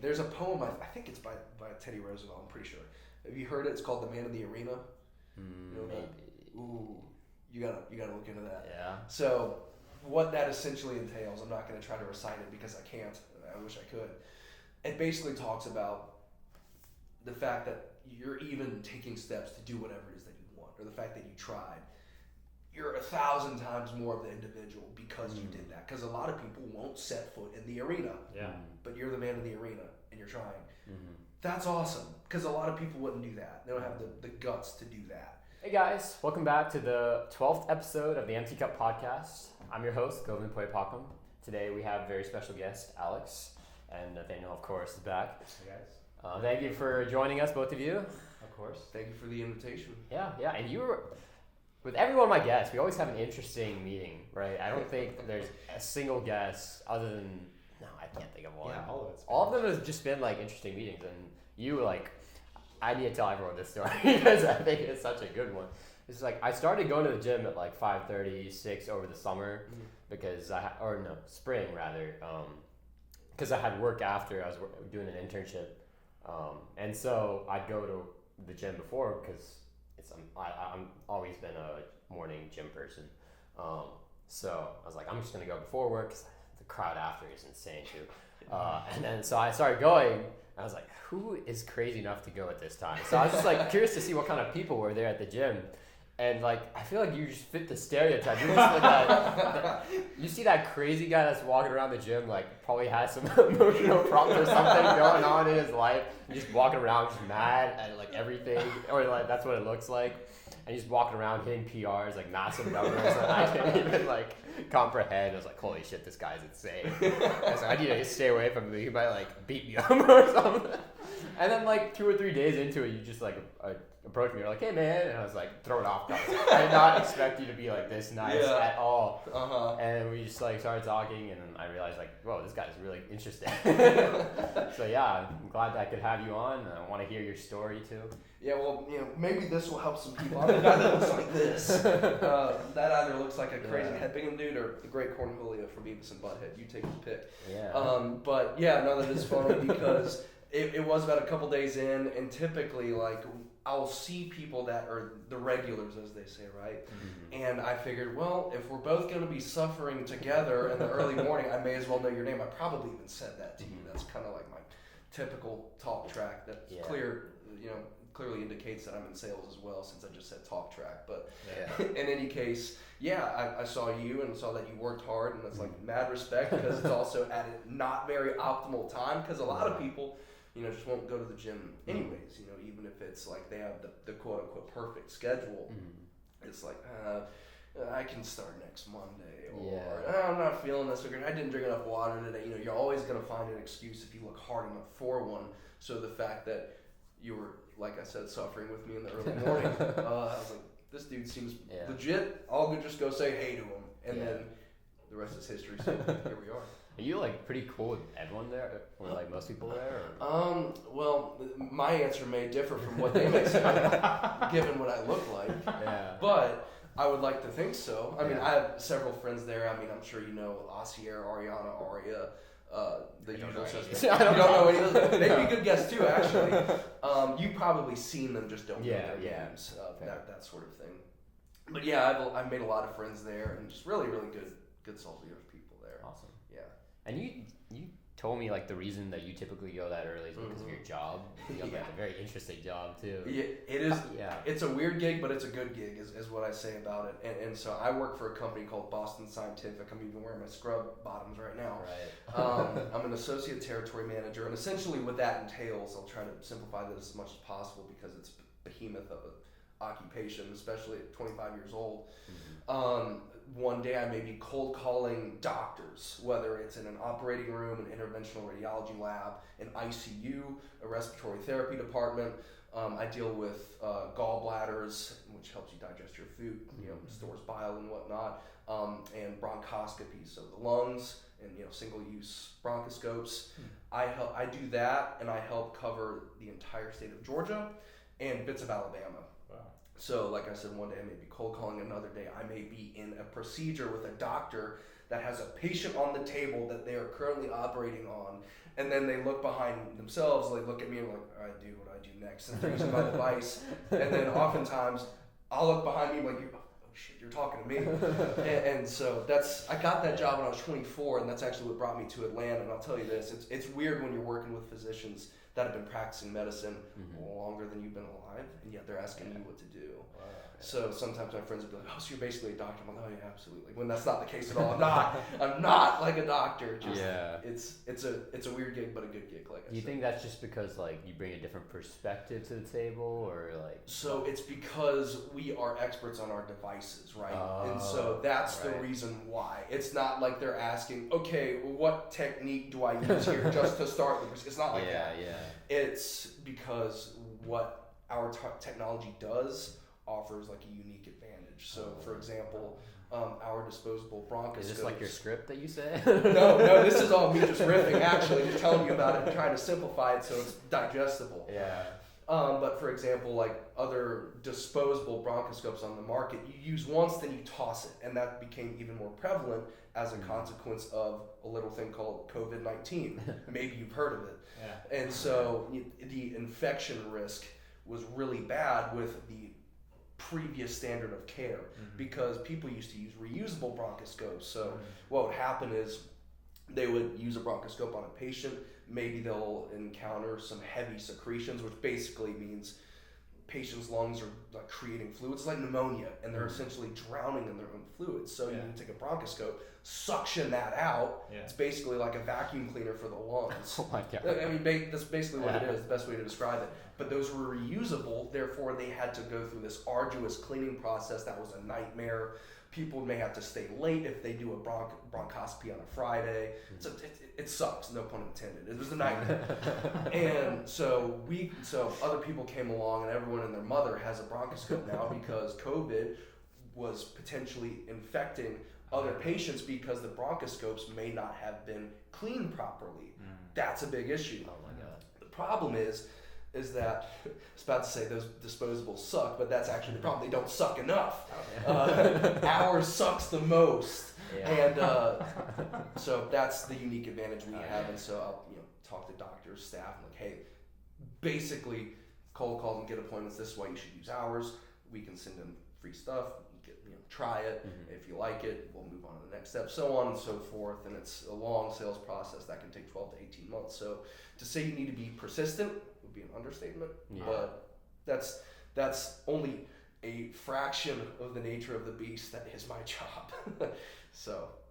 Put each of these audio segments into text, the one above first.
There's a poem, I think it's by Teddy Roosevelt, I'm pretty sure. Have you heard it? It's called The Man in the Arena. You know that? Ooh, you gotta look into that. Yeah. So what that essentially entails, I'm not going to try to recite it because I can't. I wish I could. It basically talks about the fact that you're even taking steps to do whatever it is that you want, or the fact that you tried. You're 1,000 times more of the individual because you did that. Because a lot of people won't set foot in the arena. Yeah. But you're the man in the arena, and you're trying. Mm-hmm. That's awesome. Because a lot of people wouldn't do that. They don't have the guts to do that. Hey guys, welcome back to the 12th episode of the Empty Cup Podcast. I'm your host, Govind Poyapakam. Today we have a very special guest, Alex, and Nathanael, of course, is back. Hey guys. Thank you for joining us, both of you. Of course. Thank you for the invitation. Yeah, and you were, with every one of my guests, we always have an interesting meeting, right? I don't think there's a single guest other than, no, I can't think of one. Yeah, all of them has just been like interesting meetings, and you like, I need to tell everyone this story because I think it's such a good one. It's like I started going to the gym at like 5:30, 6 over the summer because spring rather, because I had work after I was doing an internship, and so I'd go to the gym before because I'm always been a morning gym person. So I was like, I'm just gonna go before work because the crowd after is insane too. And then so I started going. I was like, who is crazy enough to go at this time? So I was just like curious to see what kind of people were there at the gym. And like, I feel like you just fit the stereotype. You're just like you see that crazy guy that's walking around the gym, like probably has some emotional problems or something going on in his life. He's just walking around just mad at like everything, or like that's what it looks like. And he's walking around hitting PRs, like massive numbers that I can't even like comprehend. I was like, holy shit, this guy's insane. I was like, I need to stay away from him. He might like beat me up or something. And then like 2 or 3 days into it, you just like approach me. You're like, hey man, and I was like thrown off. I did not expect you to be like this nice at all. And we just like started talking, and then I realized like, whoa, this guy's really interesting. So yeah, I'm glad that I could have you on. I want to hear your story too. Yeah, well, maybe this will help some people. I'm the guy that looks like this. That either looks like a crazy head Bingham dude or the great Cornholio from Beavis and Butthead. You take the pick. Yeah. But yeah, no, that is funny because it was about a couple days in, and typically like I'll see people that are the regulars, as they say, right? Mm-hmm. And I figured, well, if we're both going to be suffering together in the early morning, I may as well know your name. I probably even said that to you. That's kind of like my typical talk track that's clearly indicates that I'm in sales as well, since I just said talk track. But in any case, I saw you and saw that you worked hard, and that's like mad respect because it's also at a not very optimal time because a lot of people, just won't go to the gym anyways, even if it's like they have the quote unquote perfect schedule. It's like, I can start next Monday, or I'm not feeling this, or I didn't drink enough water today. You're always going to find an excuse if you look hard enough for one. So the fact that you were, like I said, suffering with me in the early morning, I was like, this dude seems legit. I'll just go say hey to him, and then the rest is history. So here we are. Are you like pretty cool with everyone there, or like most people there? Or? Well, my answer may differ from what they may say, given what I look like. Yeah. But I would like to think so. I mean, I have several friends there. I mean, I'm sure you know Asier, Ariana, Aria. The usual suspects. I don't know any of those. They'd be a good guess too, actually. You've probably seen them, just don't know their names. That sort of thing. But yeah, I've made a lot of friends there, and just really, really good salty people there. Awesome. Yeah. And you told me like the reason that you typically go that early is because of your job. You have like a very interesting job too. Yeah, it is. It's a weird gig, but it's a good gig, is what I say about it. And so I work for a company called Boston Scientific. I'm even wearing my scrub bottoms right now. Right. I'm an associate territory manager, and essentially what that entails, I'll try to simplify this as much as possible because it's a behemoth of an occupation, especially at 25 years old. One day I may be cold calling doctors, whether it's in an operating room, an interventional radiology lab, an ICU, a respiratory therapy department. I deal with gallbladders, which helps you digest your food, stores bile and whatnot, and bronchoscopy, so the lungs, and single-use bronchoscopes. I do that, and I help cover the entire state of Georgia and bits of Alabama. So, like I said, one day I may be cold calling, another day I may be in a procedure with a doctor that has a patient on the table that they are currently operating on, and then they look behind themselves, they look at me and like, all right, dude, what do I do next? And they're using my device, and then oftentimes I'll look behind me and like, oh shit, you're talking to me. and so I got that job when I was 24, and that's actually what brought me to Atlanta. And I'll tell you this, it's weird when you're working with physicians that have been practicing medicine longer than you've been alive, and yet they're asking you what to do. Wow. So sometimes my friends would be like, oh, so you're basically a doctor. I'm like, oh yeah, absolutely. When that's not the case at all. I'm not like a doctor. Just, it's a weird gig, but a good gig, like I said. Do you think that's just because like you bring a different perspective to the table, or like? So it's because we are experts on our devices, right? And so that's the reason why. It's not like they're asking, okay, what technique do I use here just to start with? It's not like that. Yeah. It's because what our technology does offers like a unique advantage. So for example, our disposable bronchoscopes. Is this like your script that you say? No, this is all me just riffing, actually, just telling you about it and trying to simplify it so it's digestible. Yeah. But for example, like other disposable bronchoscopes on the market, you use once, then you toss it. And that became even more prevalent as a consequence of a little thing called COVID-19. Maybe you've heard of it. Yeah. And so the infection risk was really bad with the previous standard of care because people used to use reusable bronchoscopes. So what would happen is they would use a bronchoscope on a patient. Maybe they'll encounter some heavy secretions, which basically means patients' lungs are like creating fluids like pneumonia, and they're essentially drowning in their own fluids. So you need to take a bronchoscope, suction that out. It's basically like a vacuum cleaner for the lungs. Oh my God. I mean, that's basically what it is, the best way to describe it. But those were reusable, therefore they had to go through this arduous cleaning process that was a nightmare. People may have to stay late if they do a bronchoscopy on a Friday. So it sucks, no pun intended. It was a nightmare. And so other people came along, and everyone and their mother has a bronchoscope now because COVID was potentially infecting other patients because the bronchoscopes may not have been cleaned properly. That's a big issue. Oh my God. The problem is that I was about to say those disposables suck, but that's actually the problem. They don't suck enough. Ours sucks the most, and so that's the unique advantage we have. And so I'll talk to doctors, staff, and like, hey, basically cold calls and get appointments. This is why you should use ours. We can send them free stuff. Try it. If you like it, we'll move on to the next step, so on and so forth. And it's a long sales process that can take 12 to 18 months. So to say you need to be persistent would be an understatement, but that's only a fraction of the nature of the beast that is my job.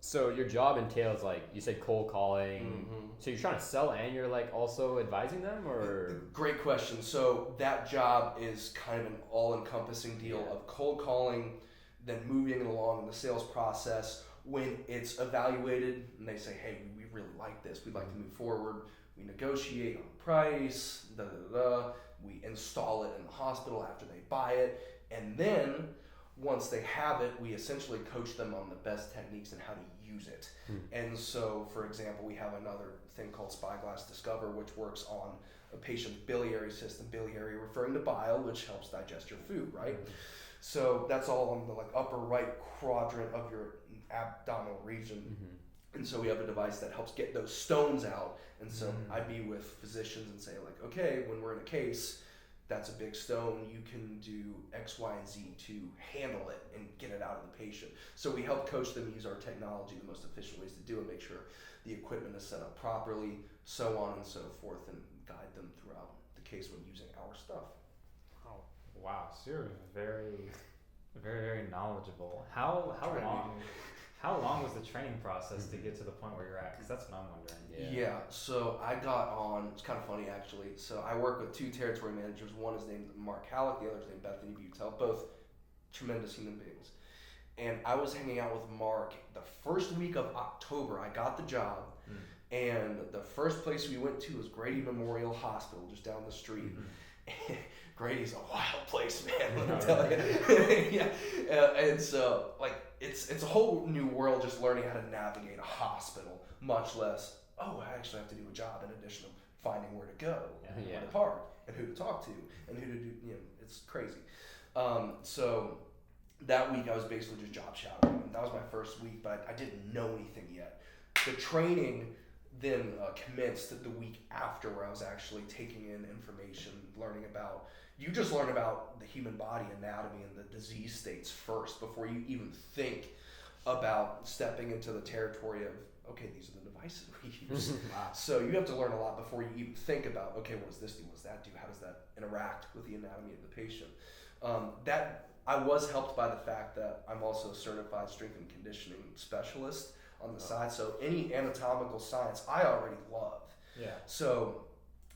So your job entails, like you said, cold calling. So you're trying to sell and you're like also advising them, or? Great question. So that job is kind of an all-encompassing deal of cold calling, then moving it along in the sales process. When it's evaluated and they say, hey, we really like this, we'd like to move forward, we negotiate on price, we install it in the hospital after they buy it, and then once they have it, we essentially coach them on the best techniques and how to use it. And so, for example, we have another thing called Spyglass Discover, which works on a patient's biliary system, biliary referring to bile, which helps digest your food, right? So that's all on the upper right quadrant of your abdominal region. And so we have a device that helps get those stones out. And so I'd be with physicians and say like, okay, when we're in a case, that's a big stone, you can do X, Y, and Z to handle it and get it out of the patient. So we help coach them use our technology, the most efficient ways to do it, make sure the equipment is set up properly, so on and so forth, and guide them throughout the case when using our stuff. Wow, so you're very, very, very knowledgeable. How long was the training process to get to the point where you're at? Because that's what I'm wondering. Yeah, so I got on, it's kind of funny actually. So I work with two territory managers. One is named Mark Halleck, the other is named Bethany Butel, both tremendous human beings. And I was hanging out with Mark the first week of October. I got the job, and the first place we went to was Grady Memorial Hospital, just down the street. Grady's a wild place, man, let me tell you. And so, it's a whole new world just learning how to navigate a hospital, much less, I actually have to do a job in addition to finding where to go, where to park, and who to talk to, and who to do, it's crazy. So that week I was basically just job shadowing. That was my first week, but I didn't know anything yet. The training then commenced the week after, where I was actually taking in information, learning about, you just learn about the human body anatomy and the disease states first before you even think about stepping into the territory of, okay, these are the devices we use. Wow. So you have to learn a lot before you even think about, okay, what does this do? What does that do? How does that interact with the anatomy of the patient? That I was helped by the fact that I'm also a certified strength and conditioning specialist on the side. So any anatomical science I already love. Yeah. So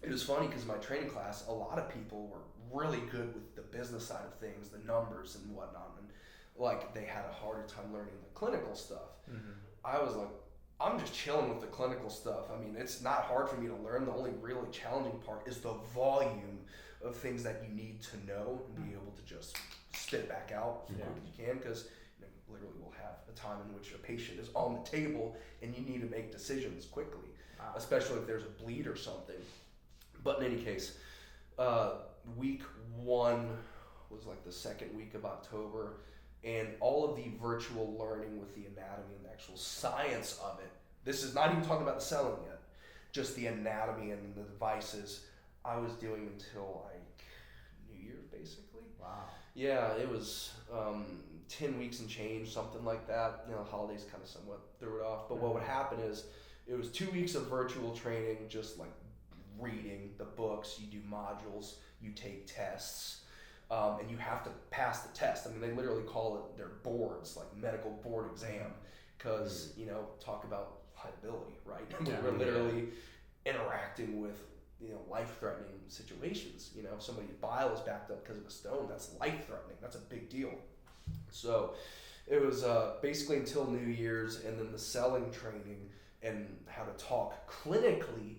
it was funny because my training class, a lot of people were really good with the business side of things, the numbers and whatnot, and like they had a harder time learning the clinical stuff. Mm-hmm. I was like, I'm just chilling with the clinical stuff. I mean, it's not hard for me to learn. The only really challenging part is the volume of things that you need to know and be able to just spit it back out as quick as you can, because literally we'll have a time in which a patient is on the table and you need to make decisions quickly, especially if there's a bleed or something. But in any case, week 1 was like the second week of October, and all of the virtual learning with the anatomy and the actual science of it, this is not even talking about the selling yet, just the anatomy and the devices, I was doing until like New Year's basically. Wow. Yeah, it was 10 weeks and change, something like that. You know, holidays kind of somewhat threw it off. But what would happen is it was 2 weeks of virtual training, just like reading the books. You do modules, you take tests, and you have to pass the test. I mean, they literally call it their boards, like medical board exam, because, you know, talk about liability, right? We're literally interacting with, you know, life-threatening situations. You know, if somebody's bile is backed up because of a stone, that's life-threatening. That's a big deal. So it was basically until New Year's, and then the selling training and how to talk clinically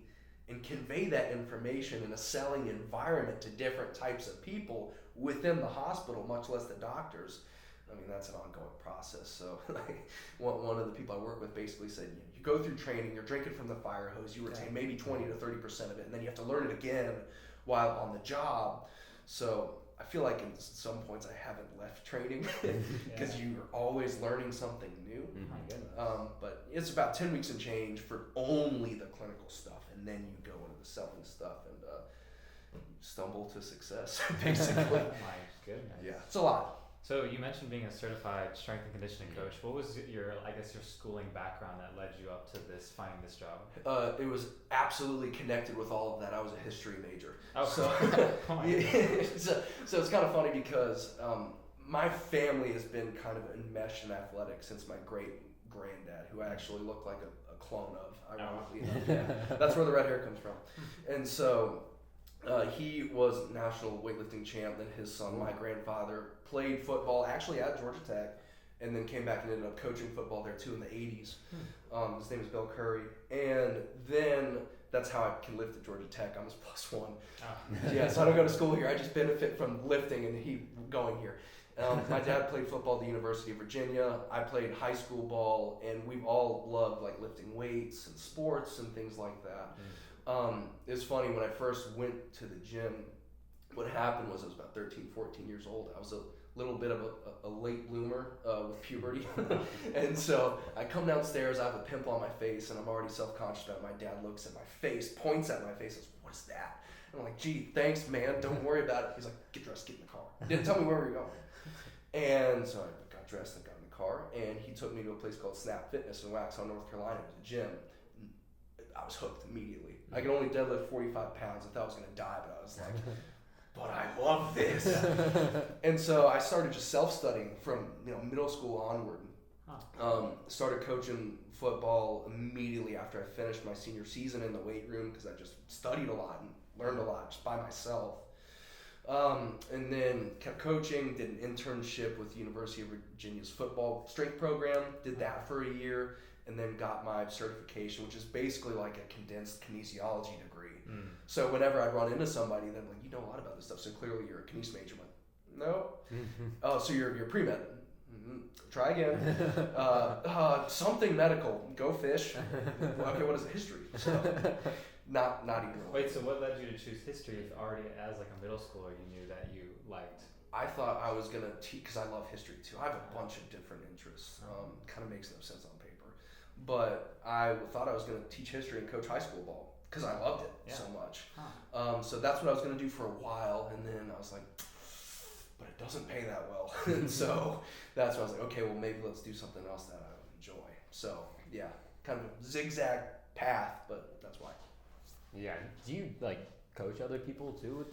and convey that information in a selling environment to different types of people within the hospital, much less the doctors. I mean, that's an ongoing process. So like, one of the people I work with basically said, you go through training, you're drinking from the fire hose, you retain maybe 20 to 30% of it, and then you have to learn it again while on the job. So I feel like in some points I haven't left training because you're always learning something new. My goodness. But it's about 10 weeks and change for only the clinical stuff, and then you go into the selling stuff and stumble to success, basically. My goodness. Yeah, it's a lot. So you mentioned being a certified strength and conditioning coach. What was your schooling background that led you up to finding this job? It was absolutely connected with all of that. I was a history major. Oh, so it's kind of funny because my family has been kind of enmeshed in athletics since my great-granddad, who I actually looked like a clone of, ironically enough. Yeah, that's where the red hair comes from. And so he was national weightlifting champ. Then his son, my grandfather, played football actually at Georgia Tech, and then came back and ended up coaching football there too in the 80s. His name is Bill Curry. And then that's how I can lift at Georgia Tech. I'm his +1. Yeah, so I don't go to school here. I just benefit from lifting and he going here. My dad played football at the University of Virginia. I played high school ball, and we've all loved like lifting weights and sports and things like that. It's funny, when I first went to the gym, what happened was I was about 13, 14 years old. I was a little bit of a late bloomer with puberty. And so I come downstairs, I have a pimple on my face, and I'm already self-conscious about it. My dad looks at my face, points at my face, and says, "What is that?" And I'm like, "Gee, thanks, man. Don't worry about it." He's like, "Get dressed, get in the car." Didn't tell me where we were going. And so I got dressed and got in the car, and he took me to a place called Snap Fitness in Waxhaw, North Carolina. It was a gym. I was hooked immediately. I could only deadlift 45 pounds. I thought I was going to die, but I was like, but I love this. And so I started just self-studying from middle school onward. Started coaching football immediately after I finished my senior season in the weight room, because I just studied a lot and learned a lot just by myself. And then kept coaching, did an internship with the University of Virginia's football strength program, did that for a year, and then got my certification, which is basically like a condensed kinesiology degree. So whenever I'd run into somebody, they're like, "You know a lot about this stuff, so clearly you're a kines major." I'm like, "No." "Oh, so you're pre-med." "Try again." Something medical. Go fish. Okay, what is it? History. So, not even. Wait, so what led you to choose history if already as like a middle schooler you knew that you liked I thought I was gonna teach because I love history too. I have a bunch of different interests. Kind of makes no sense on paper, but I thought I was gonna teach history and coach high school ball because I loved it so much. So that's what I was gonna do for a while, and then I was like, but it doesn't pay that well, and so that's why I was like, okay, well maybe let's do something else that I would enjoy. So yeah, kind of a zigzag path, but that's why. Yeah. Do you like coach other people too?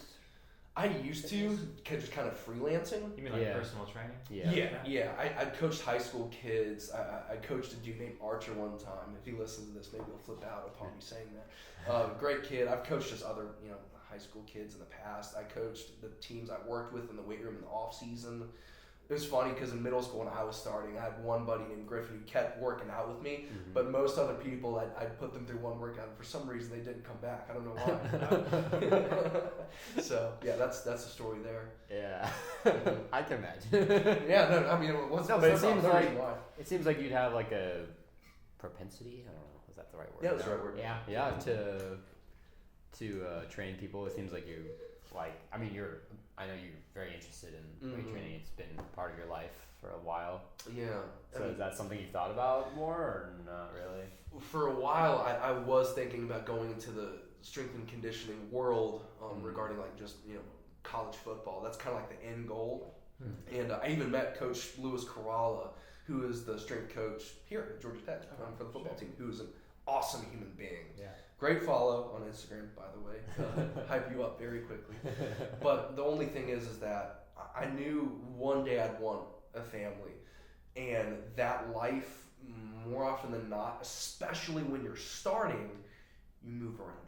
I used to, just kind of freelancing. You mean like personal training? Yeah. I coached high school kids. I coached a dude named Archer one time. If he listens to this, maybe he'll flip out upon me saying that. Great kid. I've coached just other, high school kids in the past. I coached the teams I worked with in the weight room in the off season. It was funny because in middle school when I was starting, I had one buddy named Griffin who kept working out with me, but most other people, I'd put them through one workout, and for some reason they didn't come back. I don't know why. So, yeah, that's the story there. Yeah, I can imagine. Yeah, no, I mean, it seems like you'd have like a propensity. I don't know, is that the right word? Yeah, that's the right word. Yeah, to train people. It seems like you I know you're very interested in weight training. It's been part of your life for a while. Yeah. So is that something you thought about more or not really? For a while, I was thinking about going into the strength and conditioning world regarding like just, college football. That's kind of like the end goal. And I even met Coach Louis Caralla, who is the strength coach here at Georgia Tech for the football team, who is an awesome human being. Yeah. Great follow on Instagram, by the way. Hype you up very quickly. But the only thing is that I knew one day I'd want a family. And that life, more often than not, especially when you're starting, you move around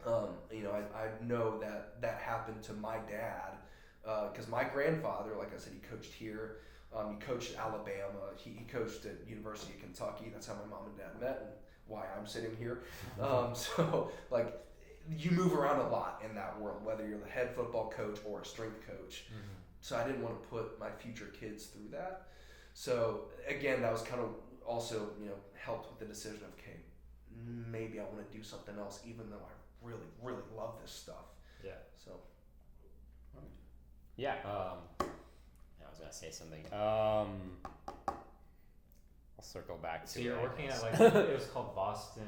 a lot. I know that happened to my dad. Because my grandfather, like I said, he coached here. He coached at Alabama. He coached at University of Kentucky. That's how my mom and dad met and why I'm sitting here. So, like, you move around a lot in that world, whether you're the head football coach or a strength coach. So I didn't want to put my future kids through that. So, again, that was kind of also, helped with the decision of, okay, maybe I want to do something else, even though I really, really love this stuff. Yeah. So. Yeah. I was gonna say something. I'll circle back to. So you're working at it was called Boston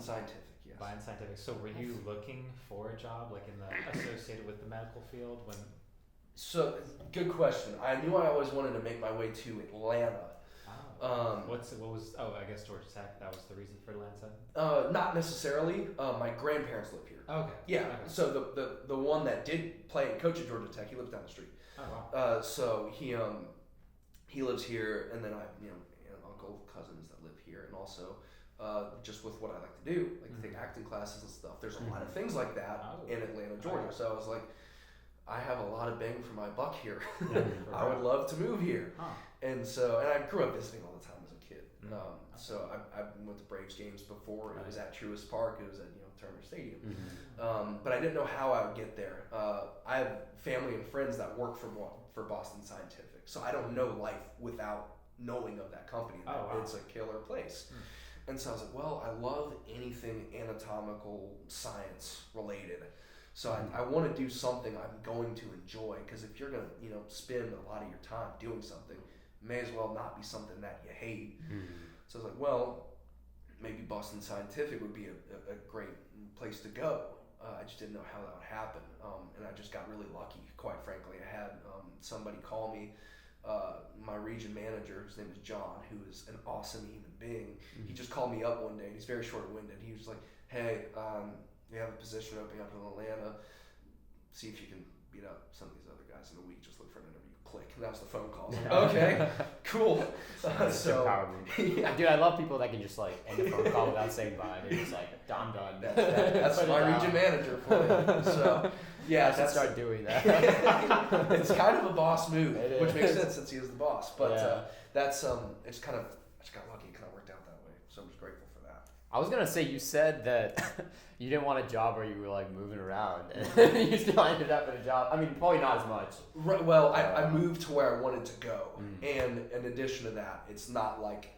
Scientific, yes. Boston Scientific. So were you looking for a job associated with the medical field when? So good question. I knew I always wanted to make my way to Atlanta. I guess Georgia Tech. That was the reason for Atlanta. Not necessarily. My grandparents live here. Okay. Yeah. Okay. So the one that did play and coach at Georgia Tech, he lives down the street. Oh wow. So he lives here, and then I uncle, cousins that live here, and also just with what I like to do, like take acting classes and stuff. There's a lot of things like that in Atlanta, Georgia. So I was like, I have a lot of bang for my buck here. I would love to move here. And I grew up visiting all the time as a kid. So I went to Braves games before. It was at Truist Park. It was at Turner Stadium. But I didn't know how I would get there. I have family and friends that work for Boston Scientific, so I don't know life without knowing of that company. It's a killer place. And so I was like, well, I love anything anatomical science related. So I want to do something I'm going to enjoy, because if you're going to spend a lot of your time doing something, it may as well not be something that you hate. So I was like, well, maybe Boston Scientific would be a great place to go. I just didn't know how that would happen. And I just got really lucky, quite frankly. I had somebody call me, my region manager, his name is John, who is an awesome human being. He just called me up one day, and he's very short-winded. He was like, hey, we have a position opening up in Atlanta. See if you can beat up some of these other guys in a week. Just look for an interview. Click. And that was the phone call. Okay, cool. Dude, I love people that can just end the phone call without saying bye. They're just like, I'm done. That's my region manager for you. So yeah, let's start doing that. It's kind of a boss move, which makes sense since he is the boss. But that's I just got lucky. It kind of worked out that way. So I'm just grateful for that. I was gonna say, you said that you didn't want a job where you were moving around, and you still ended up in a job. I mean, probably not as much. Right, well, I moved to where I wanted to go, and in addition to that, it's not like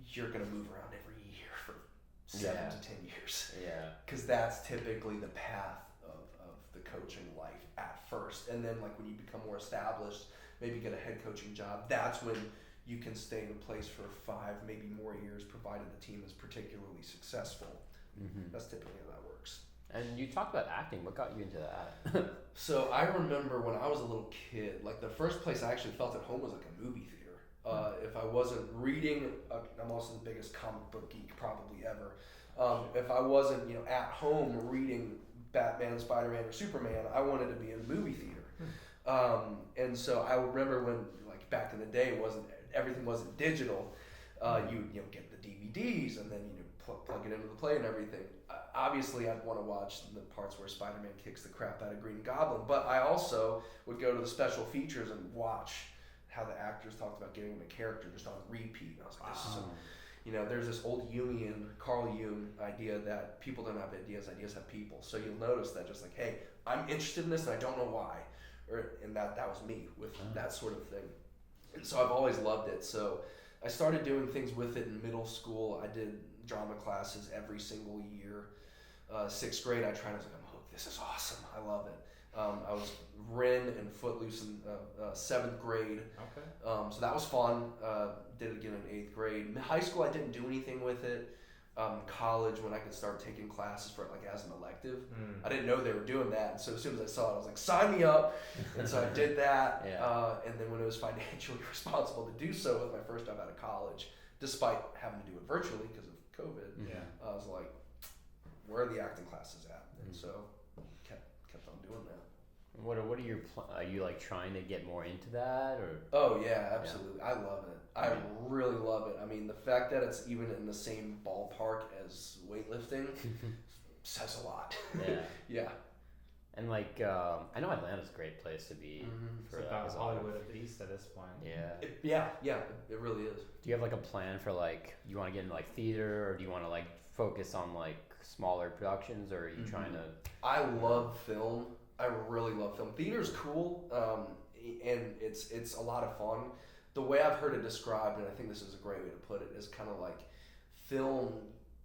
you're gonna move around every year for 7 to 10 years. Yeah. Because that's typically the path of the coaching life at first, and then like when you become more established, maybe get a head coaching job, that's when you can stay in place for 5, maybe more years, provided the team is particularly successful. That's typically how that works. And you talked about acting. What got you into that? So I remember when I was a little kid, like the first place I actually felt at home was like a movie theater. If I wasn't reading, I'm also the biggest comic book geek probably ever. If I wasn't, at home reading Batman, Spider-Man, or Superman, I wanted to be in a movie theater. And so I remember when, like back in the day, everything wasn't digital. You get the DVDs and then plug it into the play and everything. Obviously, I'd want to watch the parts where Spider-Man kicks the crap out of Green Goblin, but I also would go to the special features and watch how the actors talked about getting in a character just on repeat. And I was like, this is so, there's this old Jungian, Carl Jung idea that people don't have ideas have people. So you'll notice that just like, hey, I'm interested in this and I don't know why. And that was me with that sort of thing. And so I've always loved it. So I started doing things with it in middle school. I did drama classes every single year. 6th grade, I tried. I was like, I'm hooked. This is awesome. I love it. I was Ren and Footloose in 7th grade. Okay. So that was fun. Did it again in 8th grade. In high school, I didn't do anything with it. College, when I could start taking classes for it, like as an elective, I didn't know they were doing that. And so as soon as I saw it, I was like, sign me up. And so I did that. And then when it was financially responsible to do so with my first job out of college, despite having to do it virtually because of COVID, I was like, where are the acting classes at? And so kept on doing that. What are your are you like trying to get more into that or? Oh yeah, absolutely. I love it. I really love it. I mean, the fact that it's even in the same ballpark as weightlifting says a lot. Yeah. And like, I know Atlanta's a great place to be. For it's like Hollywood at least at this point. It really is. Do you have like a plan for like, you want to get into like theater, or do you want to like focus on like smaller productions, or are you trying to? I love film. I really love film. Theater's cool, and it's a lot of fun. The way I've heard it described, and I think this is a great way to put it, is kind of like film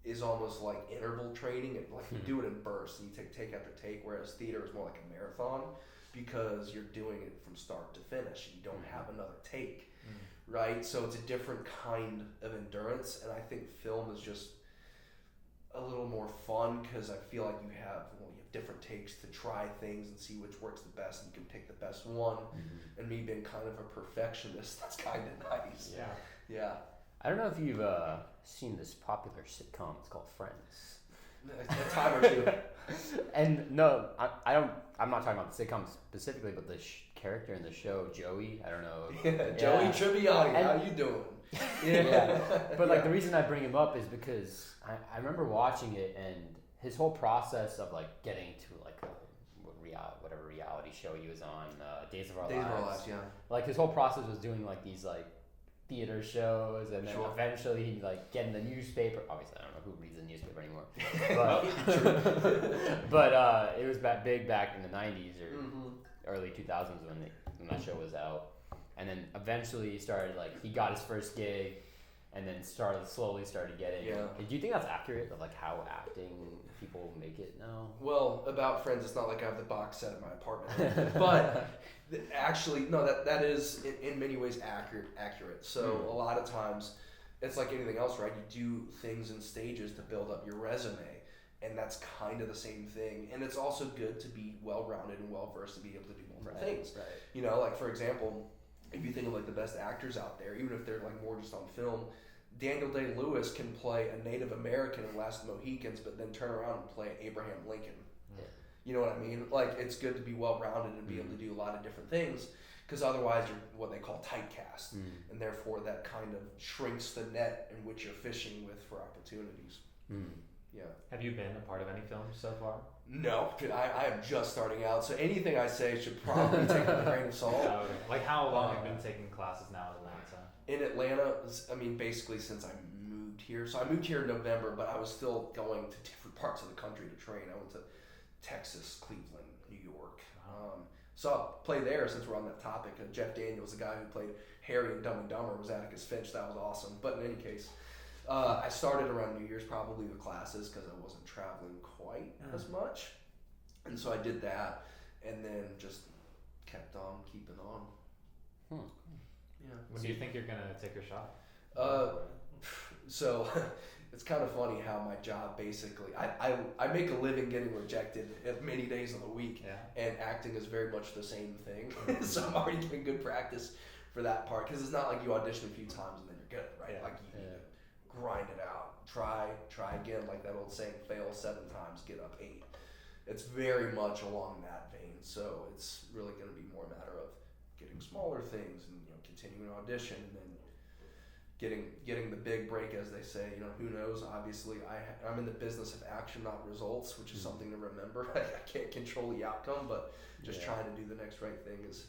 is almost like interval training. Like you do it in bursts, and you take after take, whereas theater is more like a marathon because you're doing it from start to finish. You don't have another take, right? So it's a different kind of endurance, and I think film is just a little more fun because I feel like you have different takes to try things and see which works the best, and you can pick the best one. And me being kind of a perfectionist, that's kind of nice. Yeah. I don't know if you've seen this popular sitcom. It's called Friends. A time or two. And no, I don't. I'm not talking about the sitcom specifically, but the character in the show, Joey. I don't know. Joey Tribbiani. How you doing? But like the reason I bring him up is because I remember watching it, and his whole process of like getting to like whatever reality show he was on, Days of Our Lives. Like his whole process was doing like these like theater shows, and then eventually he'd like get in the newspaper. Obviously, I don't know who reads the newspaper anymore, but it was big back in the 90s or early 2000s when that show was out, and then eventually he got his first gig. And then slowly started getting. Do you think that's accurate of like how acting people make it now? Well, about Friends, it's not like I have the box set at my apartment, but actually, no, that is in many ways accurate. So a lot of times, it's like anything else, right? You do things in stages to build up your resume, and that's kind of the same thing. And it's also good to be well-rounded and well-versed to be able to do multiple things. Right. Like for example, if you think of like the best actors out there, even if they're like more just on film, Daniel Day-Lewis can play a Native American in Last of the Mohicans, but then turn around and play Abraham Lincoln. You know what I mean? Like it's good to be well-rounded and be able to do a lot of different things, because otherwise you're what they call typecast, and therefore that kind of shrinks the net in which you're fishing with for opportunities. Have you been a part of any films so far? No, I am just starting out, so anything I say should probably take with a grain of salt. Like how long have you been taking classes now in Atlanta? In Atlanta, I mean, basically since I moved here. So I moved here in November, but I was still going to different parts of the country to train. I went to Texas, Cleveland, New York. So I'll play there since we're on that topic. Jeff Daniels, the guy who played Harry in Dumb and Dumber, was Atticus Finch. That was awesome. But in any case, I started around New Year's probably with classes because I wasn't traveling quite as much. And so I did that, and then just kept on keeping on. Yeah. When do you think you're gonna take your shot? So it's kind of funny how my job basically, I make a living getting rejected many days of the week, and acting is very much the same thing. So I'm already doing good practice for that part, because it's not like you audition a few times and then you're good, right? Like you need to grind it out, try again, like that old saying, fail 7 times, get up 8. It's very much along that vein. So it's really going to be more a matter of getting smaller things and continuing to audition, and then getting the big break, as they say. Who knows? Obviously, I'm in the business of action, not results, which is something to remember. I can't control the outcome, but just trying to do the next right thing is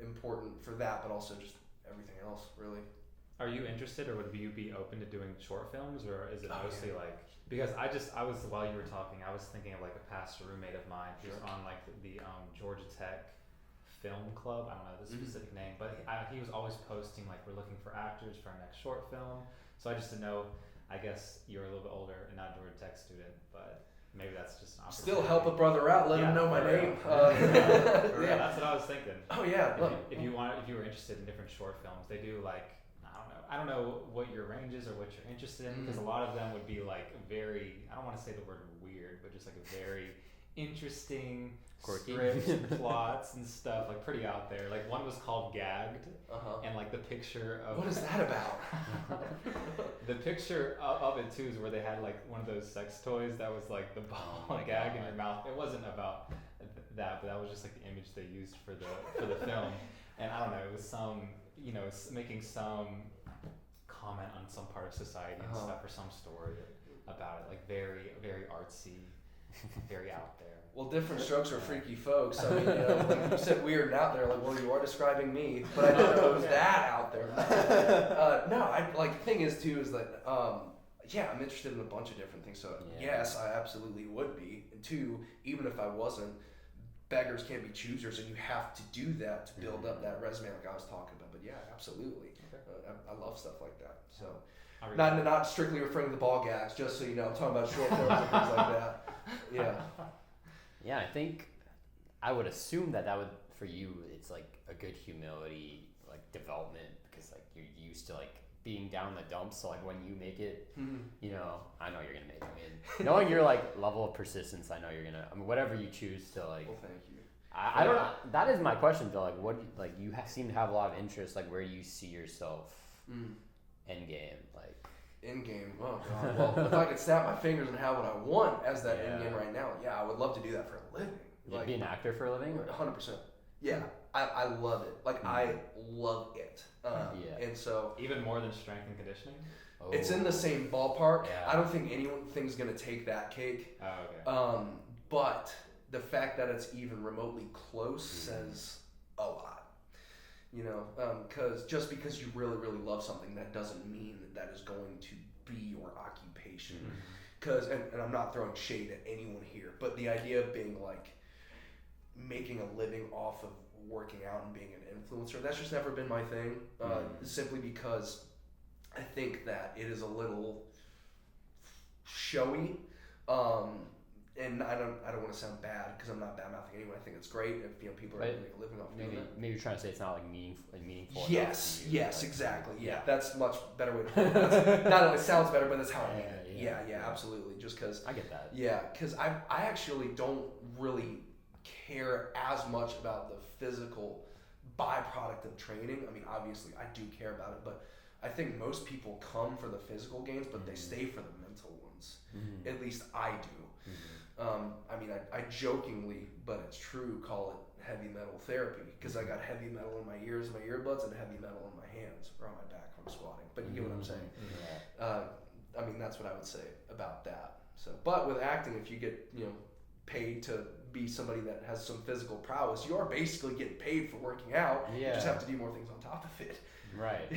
important for that, but also just everything else, really. Are you interested, or would you be open to doing short films, or is it mostly like? Because I was while you were talking, I was thinking of like a past roommate of mine who's on like the Georgia Tech Film Club. I don't know the specific name, but he was always posting like, we're looking for actors for our next short film. So I just didn't know. I guess you're a little bit older and not a Georgia Tech student, but maybe that's just an opportunity. Still help a brother out. Let him know my name. That's what I was thinking. Oh yeah. If you were interested in different short films, they do like. I don't know what your range is or what you're interested in, because a lot of them would be like very, I don't want to say the word weird, but just like a very interesting quirky scripts and plots and stuff, like pretty out there. Like one was called Gagged, and like the picture of... What is that about? The picture of it too is where they had like one of those sex toys that was like the ball gag in your mouth. It wasn't about that, but that was just like the image they used for the film. And I don't know, it was some, making some comment on some part of society and stuff, or some story about it, like very, very artsy, very out there. Well, different strokes for freaky folks. I mean, like you said weird and out there, like, well, you are describing me, but I didn't know it was that out there. The thing is too, is that, I'm interested in a bunch of different things. So yes, I absolutely would be. And 2, even if I wasn't, beggars can't be choosers, and you have to do that to build up that resume, like I was talking about. But yeah, absolutely. I love stuff like that. So not strictly referring to the ball gags, just so you know, I'm talking about short films and things like that. Yeah. Yeah, I think I would assume that would, for you, it's like a good humility, like development, because like you're used to like being down in the dumps. So like when you make it, I know you're gonna make it. And knowing your like level of persistence, I know you're gonna. I mean, whatever you choose to like. Well, thank you. I don't know. That is my question though. Like, what like you seem to have a lot of interest. Like, where do you see yourself end game? Like end game. Oh god. Well, if I could snap my fingers and have what I want as that end game right now, I would love to do that for a living. Like, be an actor for a living? 100%. Yeah, I love it. Like I love it. And so even more than strength and conditioning. It's in the same ballpark. Yeah. I don't think anyone's gonna take that cake. Oh, okay. But the fact that it's even remotely close says a lot. Because just because you really, really love something, that doesn't mean that is going to be your occupation. Because, and I'm not throwing shade at anyone here, but the idea of being like making a living off of working out and being an influencer, that's just never been my thing. Simply because I think that it is a little showy. And I don't want to sound bad, because I'm not bad mouthing anyone. I think it's great if people are able to make a living off doing that. Maybe you're trying to say it's not like meaningful. Yes, exactly. Yeah, that's much better way to put it. Not only sounds better, but that's how I mean it. Yeah, absolutely. Just because I get that. Yeah, because I actually don't really care as much about the physical byproduct of training. I mean, obviously, I do care about it, but I think most people come for the physical gains, but they stay for the mental ones. At least I do. I mean, I jokingly, but it's true, call it heavy metal therapy, because I got heavy metal in my ears, my earbuds, and heavy metal in my hands or on my back when I'm squatting. But you get what I'm saying. I mean, that's what I would say about that. So, but with acting, if you get paid to be somebody that has some physical prowess, you are basically getting paid for working out. You just have to do more things on top of it. Right.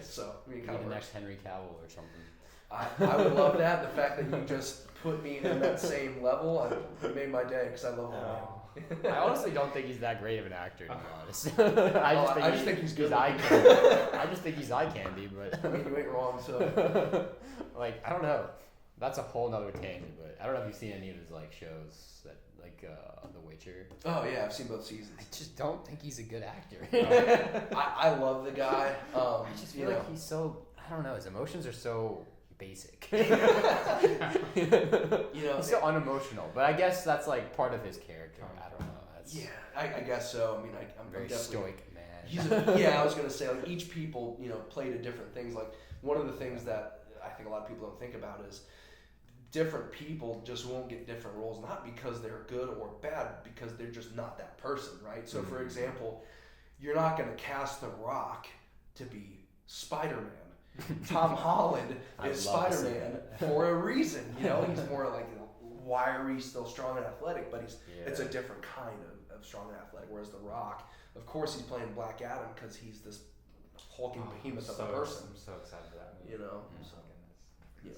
So I mean, the next Henry Cavill or something. I would love that. The fact that you just put me in that same level, it made my day, because I love him. I honestly don't think he's that great of an actor, to be honest. I just think he's good. I just think he's eye candy, but I mean, you ain't wrong. So, like, I don't know. That's a whole nother tangent, but I don't know if you've seen any of his like shows that like The Witcher Witcher. Oh yeah, I've seen both seasons. I just don't think he's a good actor. I love the guy. I just feel like he's so, I don't know, his emotions are so basic. He's so unemotional, but I guess that's like part of his character. I don't know. I guess so. I mean, I'm very definitely stoic man. I was gonna say, like, each people, played to different things. Like, one of the things that I think a lot of people don't think about is different people just won't get different roles, not because they're good or bad, because they're just not that person, right? So, for example, you're not gonna cast The Rock to be Spider-Man. Tom Holland is Spider-Man for a reason. He's more like wiry, still strong and athletic, but it's a different kind of strong and athletic. Whereas The Rock, of course, he's playing Black Adam because he's this hulking behemoth of a person. I'm so excited for that movie. It's amazing.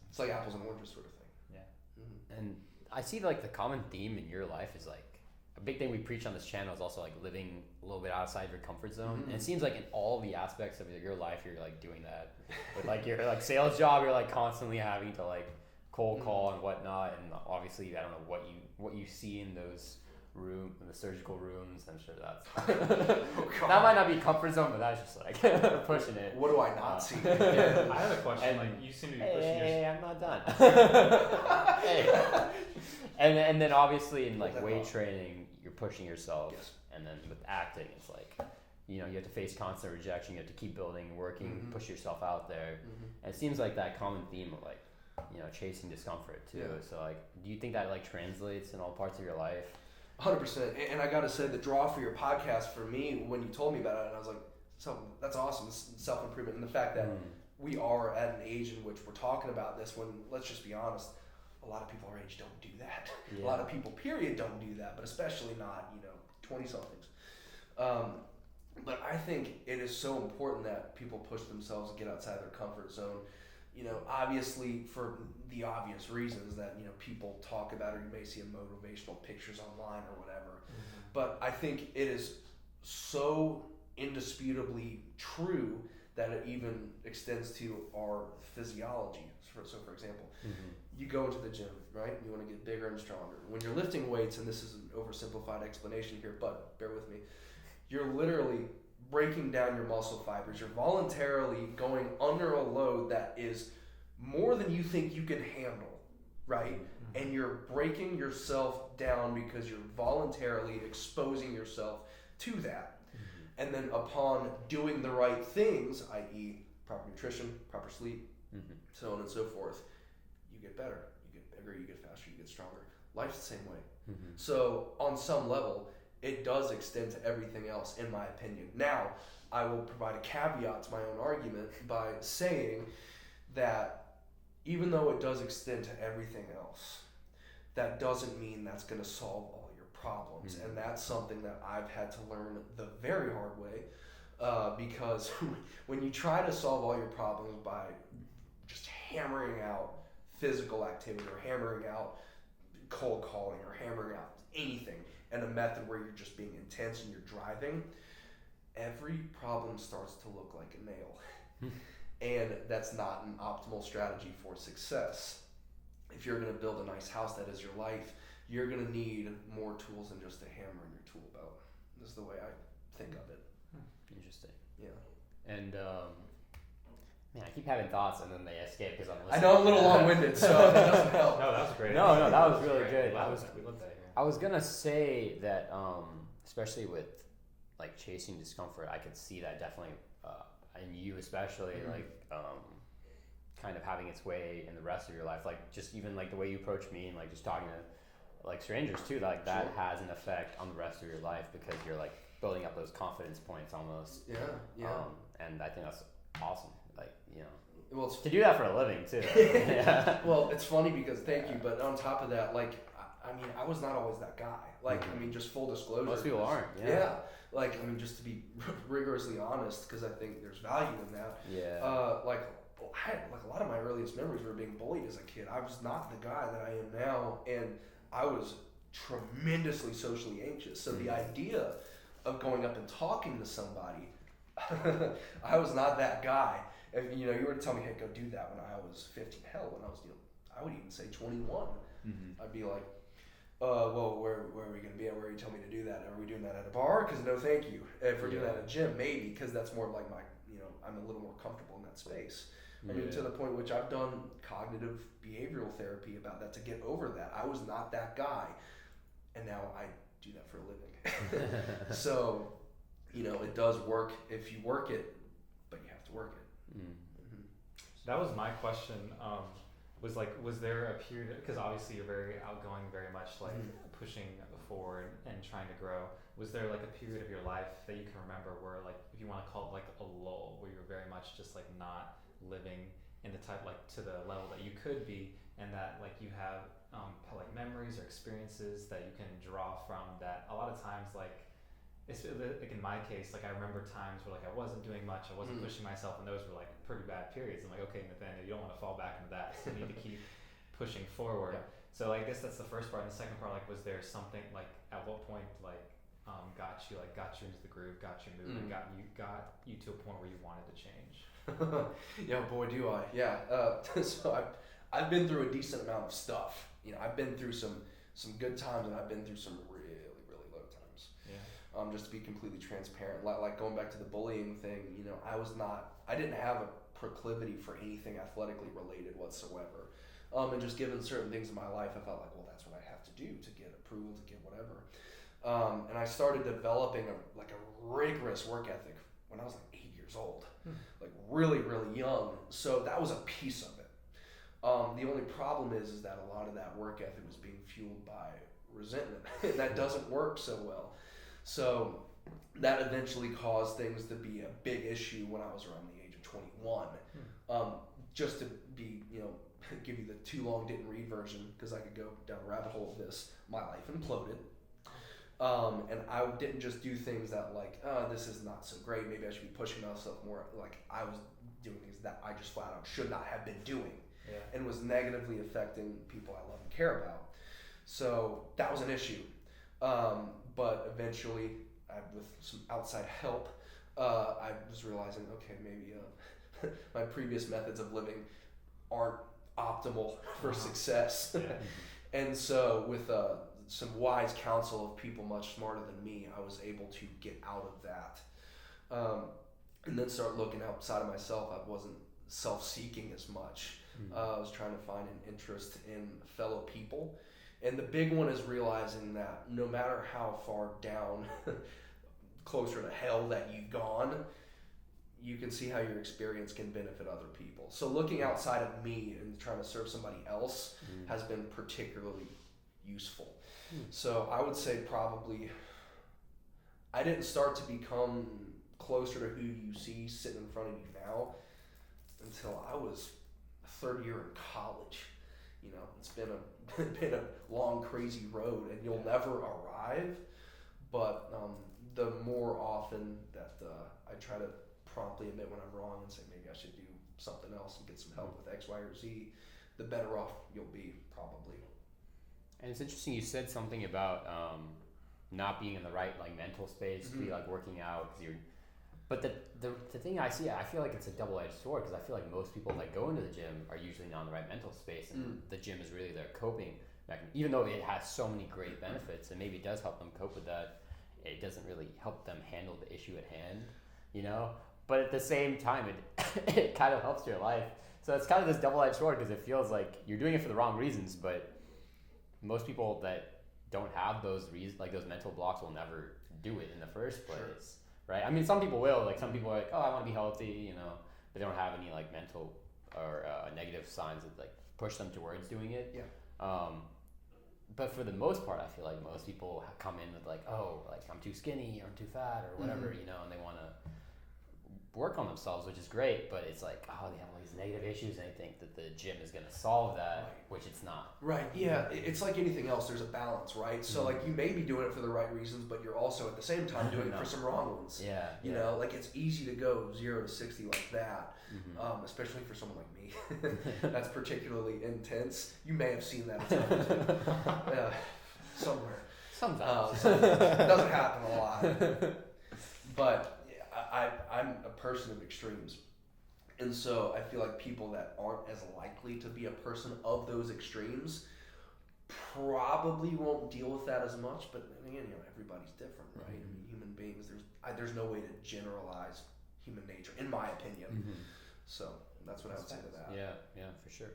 It's like apples and oranges sort of thing. Yeah. Mm-hmm. And I see like the common theme in your life is like a big thing we preach on this channel is also like living a little bit outside your comfort zone. And it seems like in all the aspects of your life, you're like doing that. With like your like sales job, you're like constantly having to like cold call and whatnot. And obviously, I don't know what you see in those in the surgical rooms. I'm sure that's that might not be comfort zone, but that's just like pushing it. What do I not see? Yeah. I have a question. Like, you seem to be pushing Hey, I'm not done. And then obviously in like weight training, you're pushing yourself. Yes. And then with acting, it's like, you have to face constant rejection. You have to keep building, working, push yourself out there. And it seems like that common theme of like, chasing discomfort too. Yeah. So like, do you think that like translates in all parts of your life? 100%. And I gotta say, the draw for your podcast for me, when you told me about it, and I was like, so that's awesome, self-improvement, and the fact that we are at an age in which we're talking about this, when, let's just be honest, a lot of people our age don't do that. Yeah. A lot of people, period, don't do that, but especially not, 20-somethings. But I think it is so important that people push themselves and get outside their comfort zone. Obviously for the obvious reasons that, people talk about, or you may see in motivational pictures online or whatever. But I think it is so indisputably true that it even extends to our physiology. So for example, you go into the gym, right? You want to get bigger and stronger. When you're lifting weights, and this is an oversimplified explanation here, but bear with me, you're literally breaking down your muscle fibers. You're voluntarily going under a load that is more than you think you can handle, right? And you're breaking yourself down because you're voluntarily exposing yourself to that. And then upon doing the right things, i.e. proper nutrition, proper sleep, so on and so forth, you get better, you get bigger, you get faster, you get stronger. Life's the same way. So on some level, it does extend to everything else, in my opinion. Now, I will provide a caveat to my own argument by saying that even though it does extend to everything else, that doesn't mean that's going to solve all your problems. And that's something that I've had to learn the very hard way, because when you try to solve all your problems by just hammering out physical activity, or hammering out cold calling, or hammering out anything, and a method where you're just being intense and you're driving, every problem starts to look like a nail. And that's not an optimal strategy for success. If you're going to build a nice house that is your life, you're going to need more tools than just a hammer in your tool belt. This is the way I think of it. Interesting. Yeah. And man, I keep having thoughts and then they escape because I'm listening. I know I'm a little long-winded, so that doesn't help. No, that was great. No, that was really good. We love that here. I was gonna say that, especially with like chasing discomfort, I could see that definitely in you, especially like kind of having its way in the rest of your life. Like just even like the way you approach me and like just talking to like strangers too. Like that has an effect on the rest of your life because you're like building up those confidence points almost. Yeah. And I think that's awesome. Like well, to do that for a living too. Yeah. Well, it's funny because thank you, but on top of that, like. I mean, I was not always that guy. Like, I mean, just full disclosure. Most people aren't. Yeah. Like, I mean, just to be rigorously honest, because I think there's value in that. Yeah. Like a lot of my earliest memories were being bullied as a kid. I was not the guy that I am now, and I was tremendously socially anxious. So the idea of going up and talking to somebody, I was not that guy. If you were to tell me, hey, go do that when I was 15, hell, when I was, I would even say 21, I'd be like, well, where are we we going to be at? Where you tell me to do that? Are we doing that at a bar? Because no, thank you. If we're doing that at a gym, maybe, because that's more like my, I'm a little more comfortable in that space. I mean, to the point which I've done cognitive behavioral therapy about that to get over that. I was not that guy, and now I do that for a living. So, it does work if you work it, but you have to work it. Mm-hmm. That was my question. Was there a period, because obviously you're very outgoing, very much like pushing forward and trying to grow. Was there like a period of your life that you can remember where, like, if you want to call it like a lull, where you're very much just like not living in the type, like, to the level that you could be, and that like you have like memories or experiences that you can draw from that? A lot of times, like, it's like in my case, like I remember times where like I wasn't doing much, I wasn't pushing myself, and those were like pretty bad periods. I'm like, okay, Nathanael, you don't want to fall back into that, so you need to keep pushing forward. Yeah. So I guess that's the first part. And the second part, like, was there something like at what point like got you into the groove, got you moving, got you to a point where you wanted to change? Yeah, boy, do I. Yeah. So I've been through a decent amount of stuff. I've been through some good times, and I've been through some really, really low times. Yeah. Just to be completely transparent, like going back to the bullying thing, I didn't have a proclivity for anything athletically related whatsoever. And just given certain things in my life, I felt like, well, that's what I have to do to get approval, to get whatever. And I started developing a rigorous work ethic when I was like 8 years old, like really, really young. So that was a piece of it. The only problem is that a lot of that work ethic was being fueled by resentment. That doesn't work so well. So that eventually caused things to be a big issue when I was around the age of 21. Just to be, give you the too long didn't read version, because I could go down a rabbit hole of this. My life imploded. And I didn't just do things that like, this is not so great, maybe I should be pushing myself more. Like, I was doing things that I just flat out should not have been doing, and was negatively affecting people I love and care about. So that was an issue. But eventually, with some outside help, I was realizing, okay, maybe my previous methods of living aren't optimal for success. And so with some wise counsel of people much smarter than me, I was able to get out of that. And then start looking outside of myself. I wasn't self-seeking as much. I was trying to find an interest in fellow people. And the big one is realizing that no matter how far down, closer to hell that you've gone, you can see how your experience can benefit other people. So looking outside of me and trying to serve somebody else has been particularly useful. So I would say probably I didn't start to become closer to who you see sitting in front of you now until I was third year in college. It's been a long, crazy road, and you'll never arrive. But the more often that I try to promptly admit when I'm wrong and say maybe I should do something else and get some help with X, Y, or Z, the better off you'll be, probably. And it's interesting you said something about not being in the right mental space to be working out, because you're. But the thing I see, I feel like it's a double-edged sword, because I feel like most people that go into the gym are usually not in the right mental space, and the gym is really their coping mechanism. Even though it has so many great benefits, and maybe it does help them cope with that, it doesn't really help them handle the issue at hand, But at the same time, it kind of helps your life. So it's kind of this double-edged sword, because it feels like you're doing it for the wrong reasons, but most people that don't have those reasons, like those mental blocks, will never do it in the first place. Sure. Right? I mean, some people will. Like, some people are like, oh, I want to be healthy, but they don't have any mental or negative signs that push them towards doing it. Yeah. But for the most part, I feel like most people come in with I'm too skinny, or I'm too fat, or whatever, and they want to work on themselves, which is great, but it's like, oh, they have all these negative issues, and they think that the gym is going to solve that, which it's not. Right, yeah. It's like anything else, there's a balance, right? So you may be doing it for the right reasons, but you're also at the same time doing it for some wrong ones. Yeah. You know, it's easy to go 0 to 60 like that, especially for someone like me. That's particularly intense. You may have seen that somewhere. Sometimes. It doesn't happen a lot. But I'm a person of extremes. And so I feel like people that aren't as likely to be a person of those extremes probably won't deal with that as much, but again, everybody's different, right? I mean, human beings, there's no way to generalize human nature, in my opinion. So that's what I would say to that. Yeah, for sure.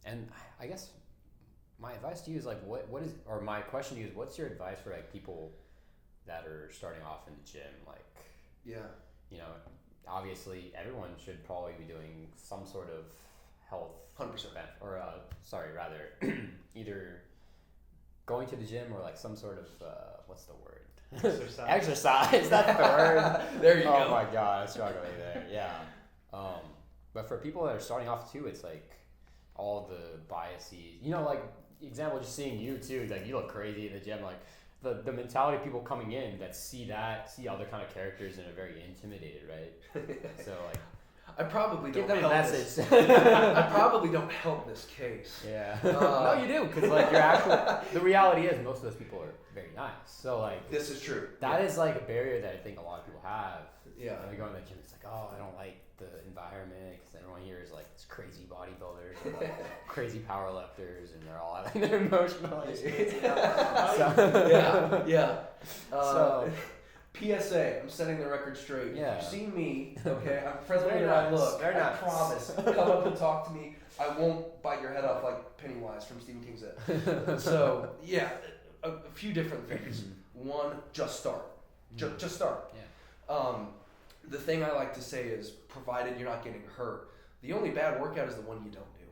And I guess my advice to you is like, what is, or my question to you is, what's your advice for like people that are starting off in the gym? Like, obviously everyone should probably be doing some sort of health 100%. Or either going to the gym or like some sort of what's the word? Exercise. That's the word. There you go. Oh my god, I'm struggling there. Yeah. But for people that are starting off too, it's like all the biases. Like example, just seeing you too. Like you look crazy in the gym. Like the mentality of people coming in that see other kind of characters and are very intimidated, right? So like. I probably give don't them a help message. I probably don't help this case. Yeah. No, you do, because like the reality is most of those people are very nice. So like this is true. That is like a barrier that I think a lot of people have. Yeah. When they go in the gym, it's like, oh, I don't like the environment because everyone here is like this crazy bodybuilders and like crazy power lifters, and they're all having their emotional issues. Yeah. PSA, I'm setting the record straight. Yeah. If you see me, okay, I'm friends with you I look. Very I nice. promise. Come up and talk to me. I won't bite your head off like Pennywise from Stephen King's It. So, yeah, a few different things. One, just start. Just start. Yeah. The thing I like to say is, provided you're not getting hurt, the only bad workout is the one you don't do.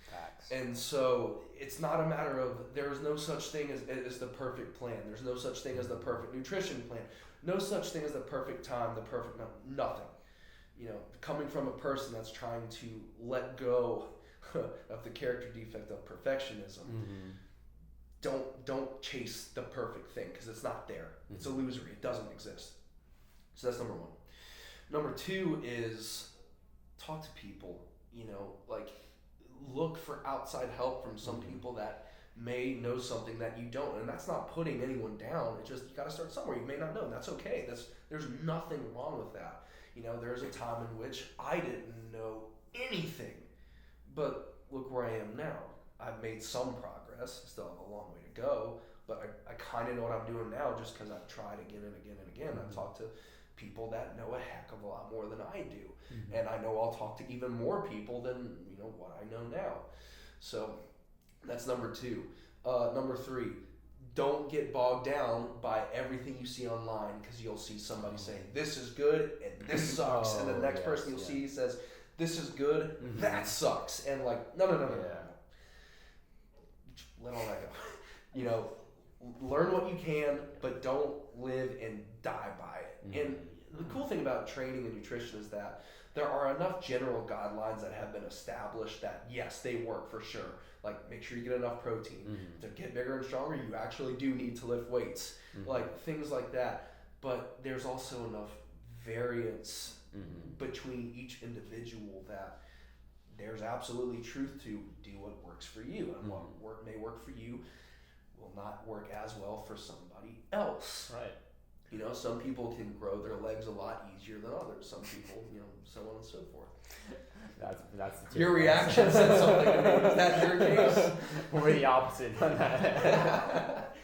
Facts. And so it's not a matter of, there's no such thing as the perfect plan. There's no such thing as the perfect nutrition plan. No such thing as the perfect time, the perfect nothing. Coming from a person that's trying to let go of the character defect of perfectionism, don't chase the perfect thing because it's not there. It's illusory. It doesn't exist. So that's number one. Number two is talk to people. Like look for outside help from some people that may know something that you don't, and that's not putting anyone down. It's just you got to start somewhere. You may not know, and that's okay. There's nothing wrong with that. There's a time in which I didn't know anything, but look where I am now. I've made some progress. Still have a long way to go, but I kind of know what I'm doing now just because I've tried again and again and again. I've talked to people that know a heck of a lot more than I do, and I know I'll talk to even more people than what I know now. So that's number two. Number three, don't get bogged down by everything you see online, because you'll see somebody saying this is good and this sucks, and the next person you'll see says this is good, that sucks, and like no. Let all that go. Learn what you can, but don't live and die by it. And the cool thing about training and nutrition is that there are enough general guidelines that have been established that yes, they work for sure. Like make sure you get enough protein. To get bigger and stronger, you actually do need to lift weights. Like things like that. But there's also enough variance between each individual that there's absolutely truth to do what works for you, and what may work for you will not work as well for somebody else. Right. Some people can grow their legs a lot easier than others. Some people, so on and so forth. That's the your reaction said something to me. Is that your case? We're the opposite on that.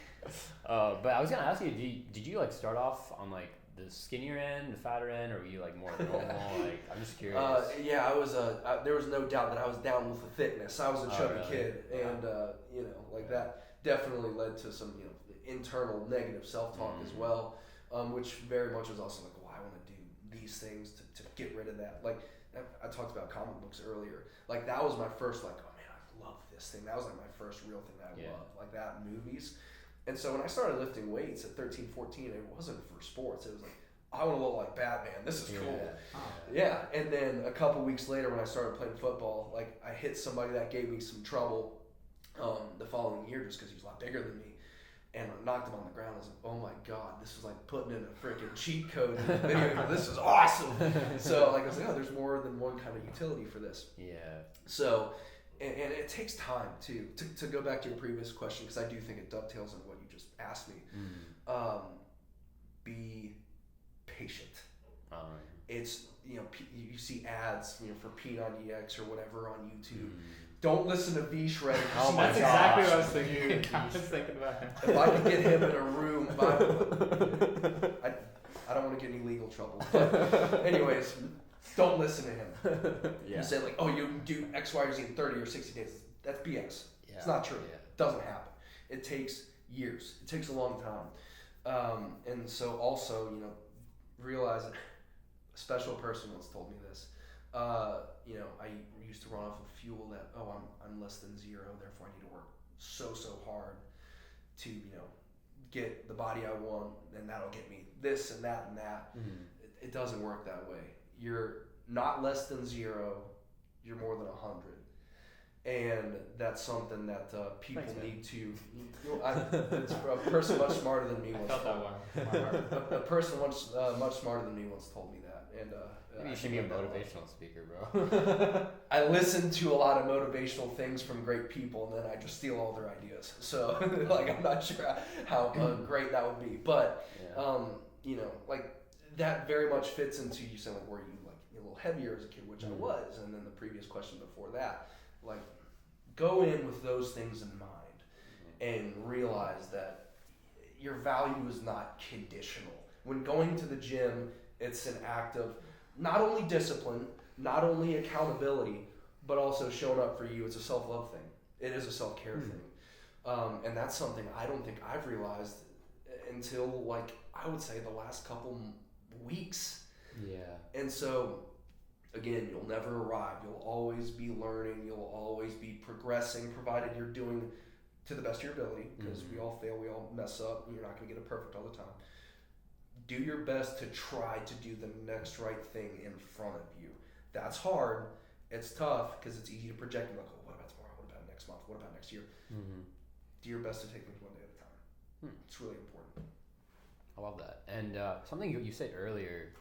But I was gonna ask you, did you like start off on like the skinnier end, the fatter end, or were you like more normal? Like I'm just curious. Yeah, I was. There was no doubt that I was down with the fitness. I was a chubby kid, and that definitely led to some internal negative self-talk as well, which very much was also like, well, I want to do these things to get rid of that. Like I talked about comic books earlier. Like that was my first like, oh man, I love this thing. That was like my first real thing that I loved, like that, movies. And so when I started lifting weights at 13, 14, it wasn't for sports. It was like, I want to look like Batman. This is cool. Yeah. And then a couple weeks later when I started playing football, like I hit somebody that gave me some trouble the following year just because he was a lot bigger than me. And I knocked him on the ground. I was like, oh my God, this is like putting in a freaking cheat code in the video. This is awesome. So like I was like, oh, there's more than one kind of utility for this. Yeah. So, and it takes time too, to go back to your previous question, because I do think it dovetails into what you just asked me. Be patient. It's, you see ads, for P90X or whatever on YouTube. Don't listen to V Shred. Oh my That's gosh. exactly what I was thinking. Dude, I was thinking about him. If I could get him in a room, I don't want to get any legal trouble. But anyways, don't listen to him. Yeah. You say like, oh, you do X, Y, or Z in 30 or 60 days. That's BS. Yeah. It's not true. Yeah. It doesn't happen. It takes years. It takes a long time. And so also, realize that a special person once told me this. I used to run off of fuel that, I'm less than zero, therefore I need to work so hard to, get the body I want, and that'll get me this and that and that. Mm-hmm. It doesn't work that way. You're not less than zero, you're more than 100. And that's something that people need to. It's a person much smarter than me once. I felt that one. A person much smarter than me once told me that, and Maybe you should be a motivational speaker, bro. I listen to a lot of motivational things from great people, and then I just steal all their ideas. So, I'm not sure how great that would be, but that very much fits into you saying were you a little heavier as a kid, which I was, and then the previous question before that, go in with those things in mind and realize that your value is not conditional. When going to the gym, it's an act of not only discipline, not only accountability, but also showing up for you. It's a self-love thing. It is a self-care thing. And that's something I don't think I've realized until I would say the last couple weeks. Yeah. And so again, you'll never arrive. You'll always be learning. You'll always be progressing, provided you're doing to the best of your ability, because we all fail, we all mess up, and you're not going to get it perfect all the time. Do your best to try to do the next right thing in front of you. That's hard. It's tough because it's easy to project and what about tomorrow? What about next month? What about next year? Do your best to take things one day at a time. It's really important. I love that. And something you said earlier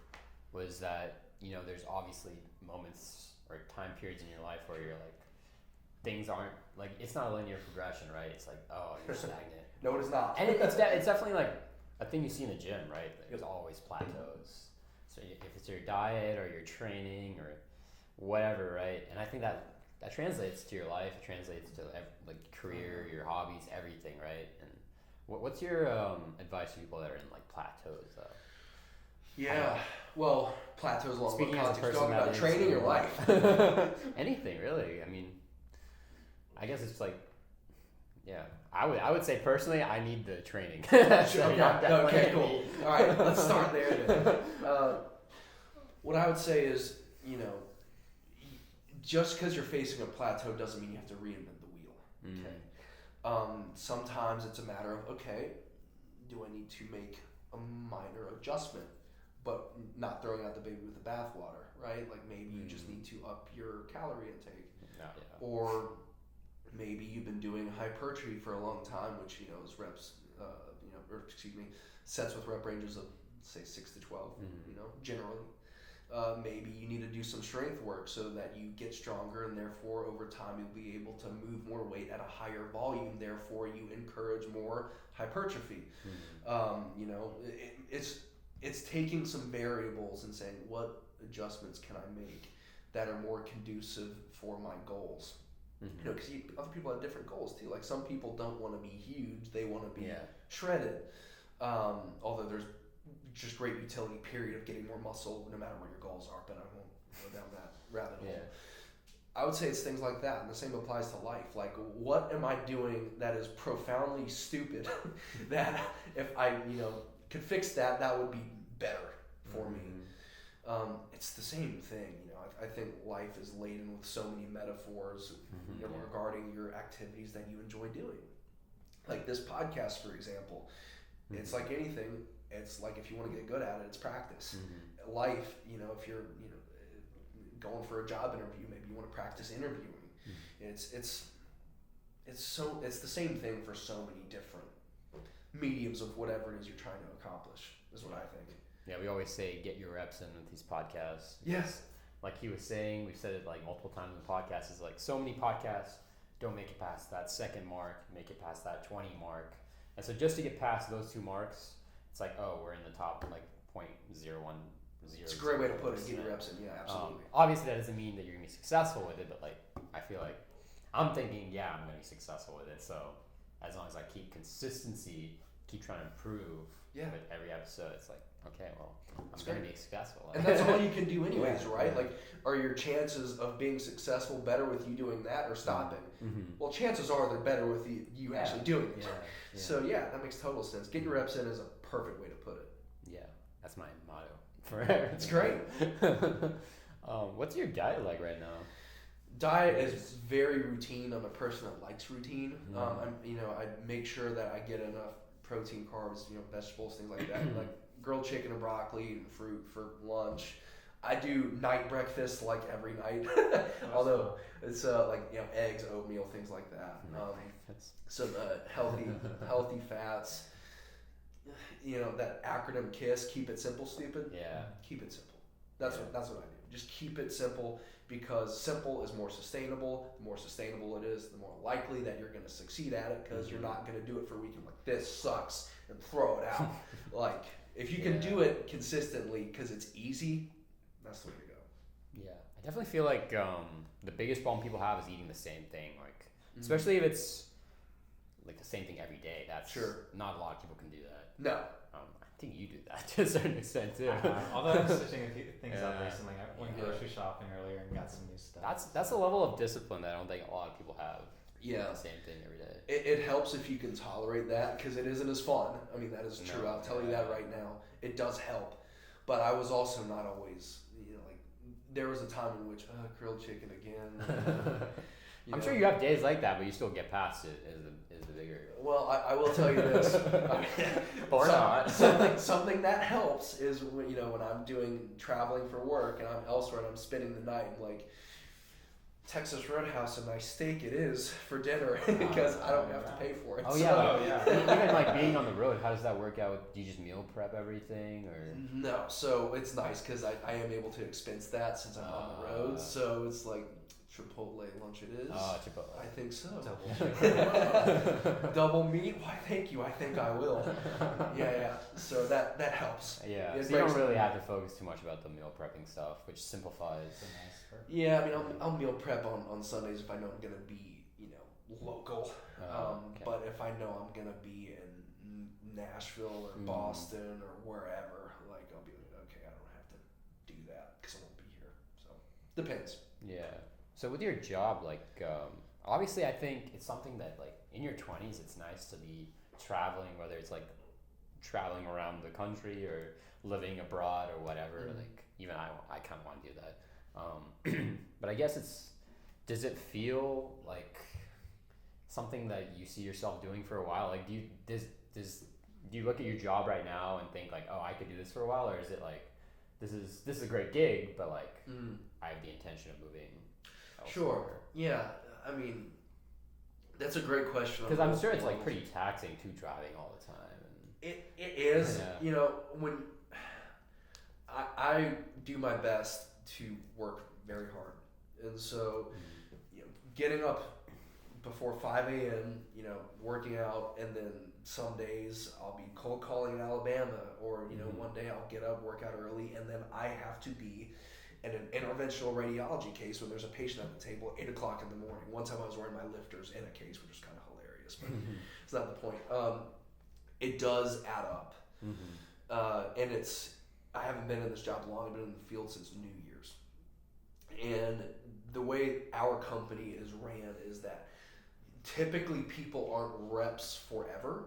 was that there's obviously moments or time periods in your life where you're things aren't it's not a linear progression, right? It's you're stagnant. No, it is not. And it's definitely a thing you see in the gym, right? There's always plateaus. So if it's your diet or your training or whatever, right? And I think that translates to your life. It translates to career, your hobbies, everything, right? And what's your advice to people that are in plateaus though? Yeah, well, plateaus along Speaking what as a context? person Talking about training or life? Anything really. I mean, I guess it's I would say personally, I need the training. Okay, cool. All right, let's start there then. What I would say is, just because you're facing a plateau doesn't mean you have to reinvent the wheel. Okay. Sometimes it's a matter of, do I need to make a minor adjustment, but not throwing out the baby with the bathwater, right? Maybe you just need to up your calorie intake, or maybe you've been doing hypertrophy for a long time, which is reps, sets with rep ranges of say 6 to 12, generally. Maybe you need to do some strength work so that you get stronger, and therefore over time you'll be able to move more weight at a higher volume. Therefore, you encourage more hypertrophy. It's taking some variables and saying what adjustments can I make that are more conducive for my goals. Because other people have different goals too. Some people don't want to be huge; they want to be shredded. Although there's just great utility period of getting more muscle no matter what your goals are, but I won't go down that rabbit hole. I would say it's things like that, and the same applies to life. What am I doing that is profoundly stupid that if I could fix that would be better for me. It's the same thing. I think life is laden with so many metaphors regarding your activities that you enjoy doing. This podcast, for example, it's like anything. It's if you want to get good at it, it's practice. Life, if you're going for a job interview, maybe you want to practice interviewing. It's the same thing for so many different mediums of whatever it is you're trying to accomplish, is what I think. Yeah, we always say get your reps in with these podcasts. Yes. Like he was saying, we've said it multiple times in the podcast, is so many podcasts don't make it past that second mark, make it past that 20 mark. And so just to get past those two marks, it's we're in the top 0.010. It's a great way to put it. Get your reps in. Yeah, absolutely. Obviously, that doesn't mean that you're gonna be successful with it, but I feel I'm thinking, yeah, I'm gonna be successful with it. So as long as I keep consistency, keep trying to improve with every episode, it's like, okay, well, I'm gonna be successful. And that's all you can do anyways, right? Like, are your chances of being successful better with you doing that or stopping? Well, chances are they're better with you actually doing it. So that makes total sense. Get your reps in is a perfect way to put it. Yeah, that's my motto forever. It's great. What's your diet like right now? Diet is very routine. I'm a person that likes routine. I make sure that I get enough protein, carbs, vegetables, things like that. Like grilled chicken and broccoli and fruit for lunch. I do night breakfast like every night. Although it's eggs, oatmeal, things like that. Some healthy fats. That acronym KISS, keep it simple, stupid. Yeah. Keep it simple. That's what I do. Just keep it simple, because simple is more sustainable. The more sustainable it is, the more likely that you're going to succeed at it, because you're not going to do it for a weekend like this sucks and throw it out. Like, if you can do it consistently because it's easy, that's the way to go. Yeah, I definitely feel like the biggest problem people have is eating the same thing, like especially if it's like the same thing every day. That's not a lot of people can do that. No. I think you do that to a certain extent too. Although I'm switching a few things up recently. I went grocery shopping earlier and got some new stuff. That's a level of discipline that I don't think a lot of people have. Yeah. The same thing every day. It helps if you can tolerate that, because it isn't as fun. I mean, that is true. I'll tell you that right now. It does help. But I was also not always, there was a time in which, grilled chicken again. I'm sure you have days like that, but you still get past it is the bigger. Well, I will tell you this. Or not. Something that helps is when I'm traveling for work and I'm elsewhere and I'm spending the night, like, Texas Roadhouse, a nice steak it is for dinner, because I don't have to pay for it. Even like being on the road, how does that work out? Do you just meal prep everything, or? No, so it's nice because I am able to expense that since I'm on the road. So it's like Chipotle lunch it is. Chipotle. I think so. Double meat? Why, thank you. I think I will. Yeah. So that helps. Yeah. So you don't really have to focus too much about the meal prepping stuff, which simplifies. Yeah, I mean, I'll meal prep on Sundays if I know I'm gonna be, local. But if I know I'm gonna be in Nashville or Boston or wherever, like, I'll be like, okay, I don't have to do that because I won't be here. So depends. Yeah. So with your job, like, obviously I think it's something that, like, in your 20s, it's nice to be traveling, whether it's like traveling around the country or living abroad or whatever. Like, even I kind of want to do that. But I guess does it feel like something that you see yourself doing for a while? Like, do you look at your job right now and think like, oh, I could do this for a while, or is it like, this is a great gig, but like, I have the intention of moving elsewhere? Sure. Yeah. I mean, that's a great question. Because I'm sure it's like pretty taxing too, driving all the time. And it is. Yeah. When I do my best to work very hard, and so getting up before 5 a.m., working out, and then some days I'll be cold calling in Alabama, or one day I'll get up, work out early, and then I have to be in an interventional radiology case when there's a patient at the table at 8 o'clock in the morning. One time I was wearing my lifters in a case, which is kind of hilarious, but it's not the point. It does add up, and I haven't been in this job long. I've been in the field since New Year's. And the way our company is ran is that typically people aren't reps forever.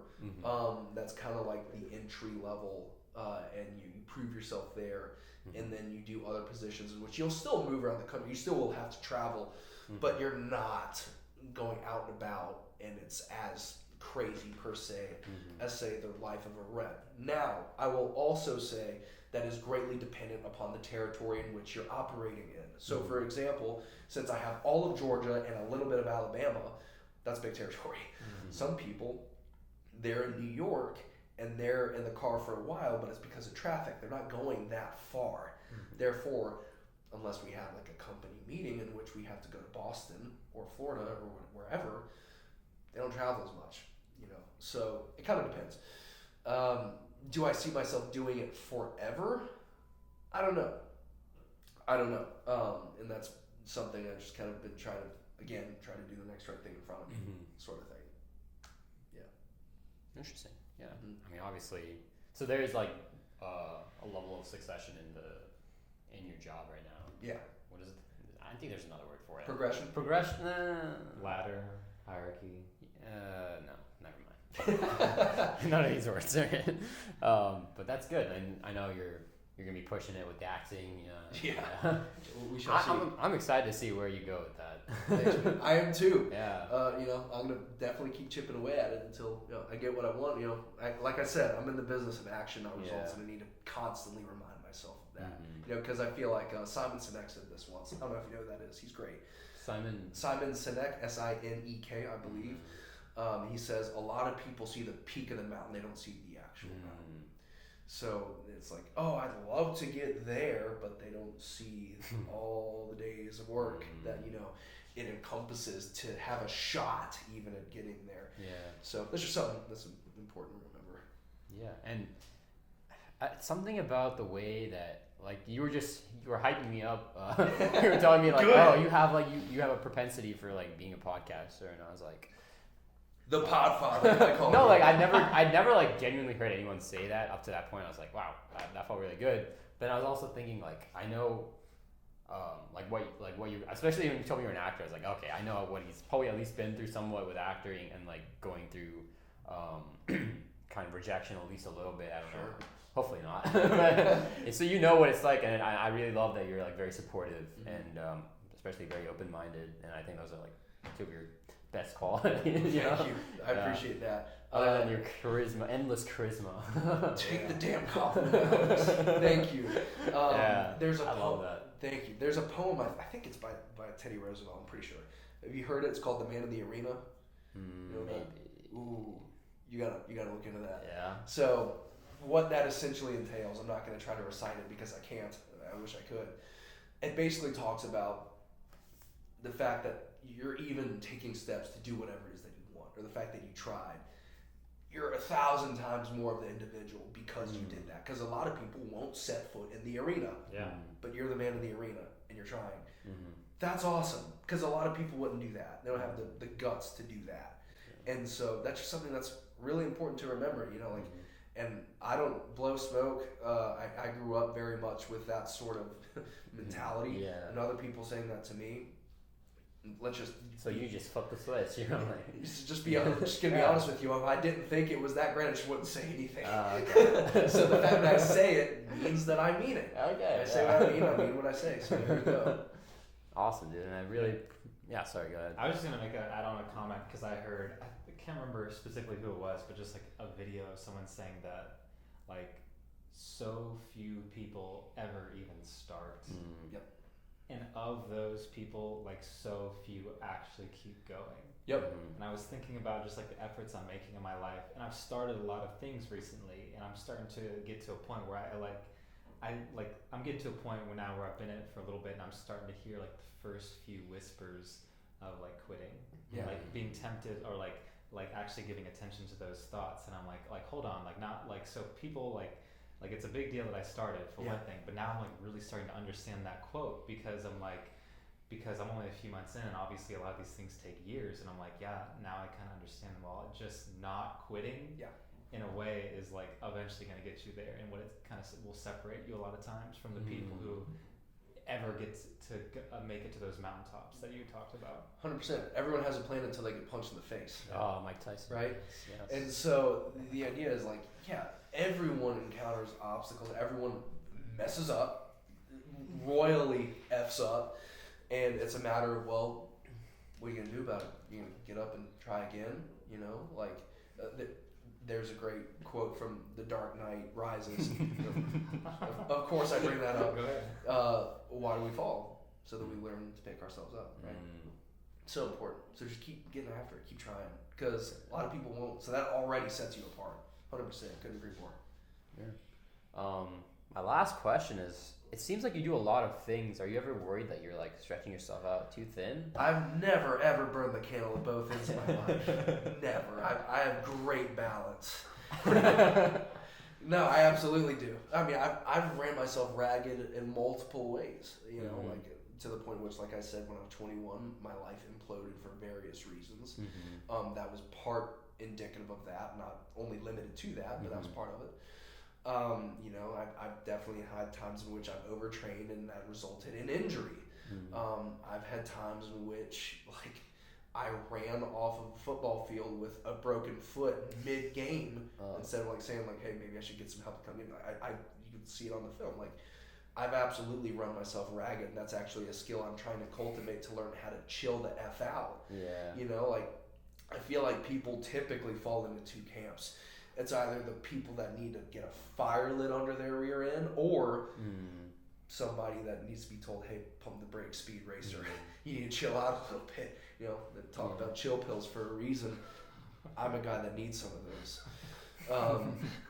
That's kind of like the entry level, and you prove yourself there, and then you do other positions in which you'll still move around the country. You still will have to travel, but you're not going out and about, and it's as crazy per se as, say, the life of a rep. Now, I will also say that is greatly dependent upon the territory in which you're operating in. So, for example, since I have all of Georgia and a little bit of Alabama, that's big territory. Some people, they're in New York and they're in the car for a while, but it's because of traffic. They're not going that far. Therefore, unless we have like a company meeting in which we have to go to Boston or Florida or wherever, they don't travel as much, So it kind of depends. Do I see myself doing it forever? I don't know. And that's something I've just kind of been trying to again, try to do the next right thing in front of me, sort of thing. Yeah. Interesting. Yeah. I mean, obviously, so there's like a level of succession in your job right now. Yeah. What is it? I think there's another word for it. Progression. Ladder, hierarchy. No, never mind. None of these words are in. But that's good. And I know you're gonna be pushing it with the acting. Yeah. We shall see. I'm excited to see where you go with that. Thanks, man. I am too. Yeah. I'm gonna definitely keep chipping away at it until I get what I want. Like I said, I'm in the business of action, not results, and I need to constantly remind myself of that. Because I feel like Simon Sinek said this once. I don't know if you know who that is. He's great. Simon Sinek, Sinek, I believe. He says a lot of people see the peak of the mountain; they don't see the actual mountain. So it's like, oh, I'd love to get there, but they don't see all the days of work that it encompasses to have a shot even at getting there. Yeah. So that's just something that's important to remember. Yeah, and something about the way that like you were hyping me up. You were telling me like, oh, you have a propensity for like being a podcaster, and I was like, the Podfather. I call no, like I'd never like genuinely heard anyone say that up to that point. I was like, wow, that felt really good. But I was also thinking like, I know, what you, especially when you told me you're an actor, I was like, okay, I know what he's probably at least been through somewhat with acting and like going through, kind of rejection at least a little bit. I don't know. Hopefully not. But, so you know what it's like, and I really love that you're like very supportive and especially very open-minded. And I think those are like two of your best qualities. Thank you. I appreciate that. Other than your charisma, endless charisma. Take the damn compliment. Thank you. There's a I poem. love that. Thank you. There's a poem. I think it's by Teddy Roosevelt. I'm pretty sure. Have you heard it? It's called "The Man in the Arena." Maybe. Ooh, you gotta look into that. Yeah. So, what that essentially entails, I'm not gonna try to recite it because I can't. I wish I could. It basically talks about the fact that you're even taking steps to do whatever it is that you want, or the fact that you tried. You're 1,000 times more of the individual because you did that. Because a lot of people won't set foot in the arena. Yeah. But you're the man in the arena, and you're trying. That's awesome. Because a lot of people wouldn't do that. They don't have the guts to do that. And so that's just something that's really important to remember. And I don't blow smoke. I grew up very much with that sort of mentality. Yeah. And other people saying that to me. So you just flip the switch, like. Just gonna be honest with you. If I didn't think it was that great, I just wouldn't say anything. Okay. So the fact that I say it means that I mean it. Okay. I say what I mean what I say. So there you go. Awesome, dude. And I really, sorry, go ahead. I was just gonna add on a comment because I heard, I can't remember specifically who it was, but just like a video of someone saying that, like, so few people ever even start. Yep. And of those people, like, so few actually keep going. Yep. And I was thinking about just like the efforts I'm making in my life, and I've started a lot of things recently, and I'm starting to get to a point where I'm getting to a point where I've been in it for a little bit, and I'm starting to hear like the first few whispers of like quitting, like being tempted, or like actually giving attention to those thoughts, and I'm like hold on, like not like, so people like it's a big deal that I started for one thing, but now I'm like really starting to understand that quote because I'm only a few months in, and obviously a lot of these things take years, and I'm like, now I kind of understand, well, just not quitting in a way is like eventually going to get you there, and what it kind of will separate you a lot of times from the people who ever get to make it to those mountaintops that you talked about. 100%. Everyone has a plan until they get punched in the face. Oh, Mike Tyson. Right? Yes. And so the idea is like, everyone encounters obstacles. Everyone messes up, royally F's up. And it's a matter of, well, what are you going to do about it? You going to get up and try again? There's a great quote from The Dark Knight Rises. Of course I bring that up. Go ahead. Why do we fall? So that we learn to pick ourselves up, right? So important. So just keep getting after it. Keep trying. Because a lot of people won't. So that already sets you apart. 100%. Couldn't agree more. Yeah. My last question is, it seems like you do a lot of things. Are you ever worried that you're like stretching yourself out too thin? I've never ever burned the candle at both ends of my life. Never. I have great balance. No, I absolutely do. I mean, I've ran myself ragged in multiple ways. Like to the point which, like I said, when I was 21, my life imploded for various reasons. That was part indicative of that, not only limited to that, but that was part of it. You know, I've definitely had times in which I've overtrained and that resulted in injury. I've had times in which, like, I ran off of a football field with a broken foot mid-game instead of like saying like, hey, maybe I should get some help coming in. You can see it on the film. Like, I've absolutely run myself ragged, and that's actually a skill I'm trying to cultivate to learn how to chill the F out. Yeah. You know, like, I feel like people typically fall into two camps. It's either the people that need to get a fire lit under their rear end, or somebody that needs to be told, hey, pump the brakes, speed racer. You need to chill out a little bit. You know, they talk about chill pills for a reason. I'm a guy that needs some of those.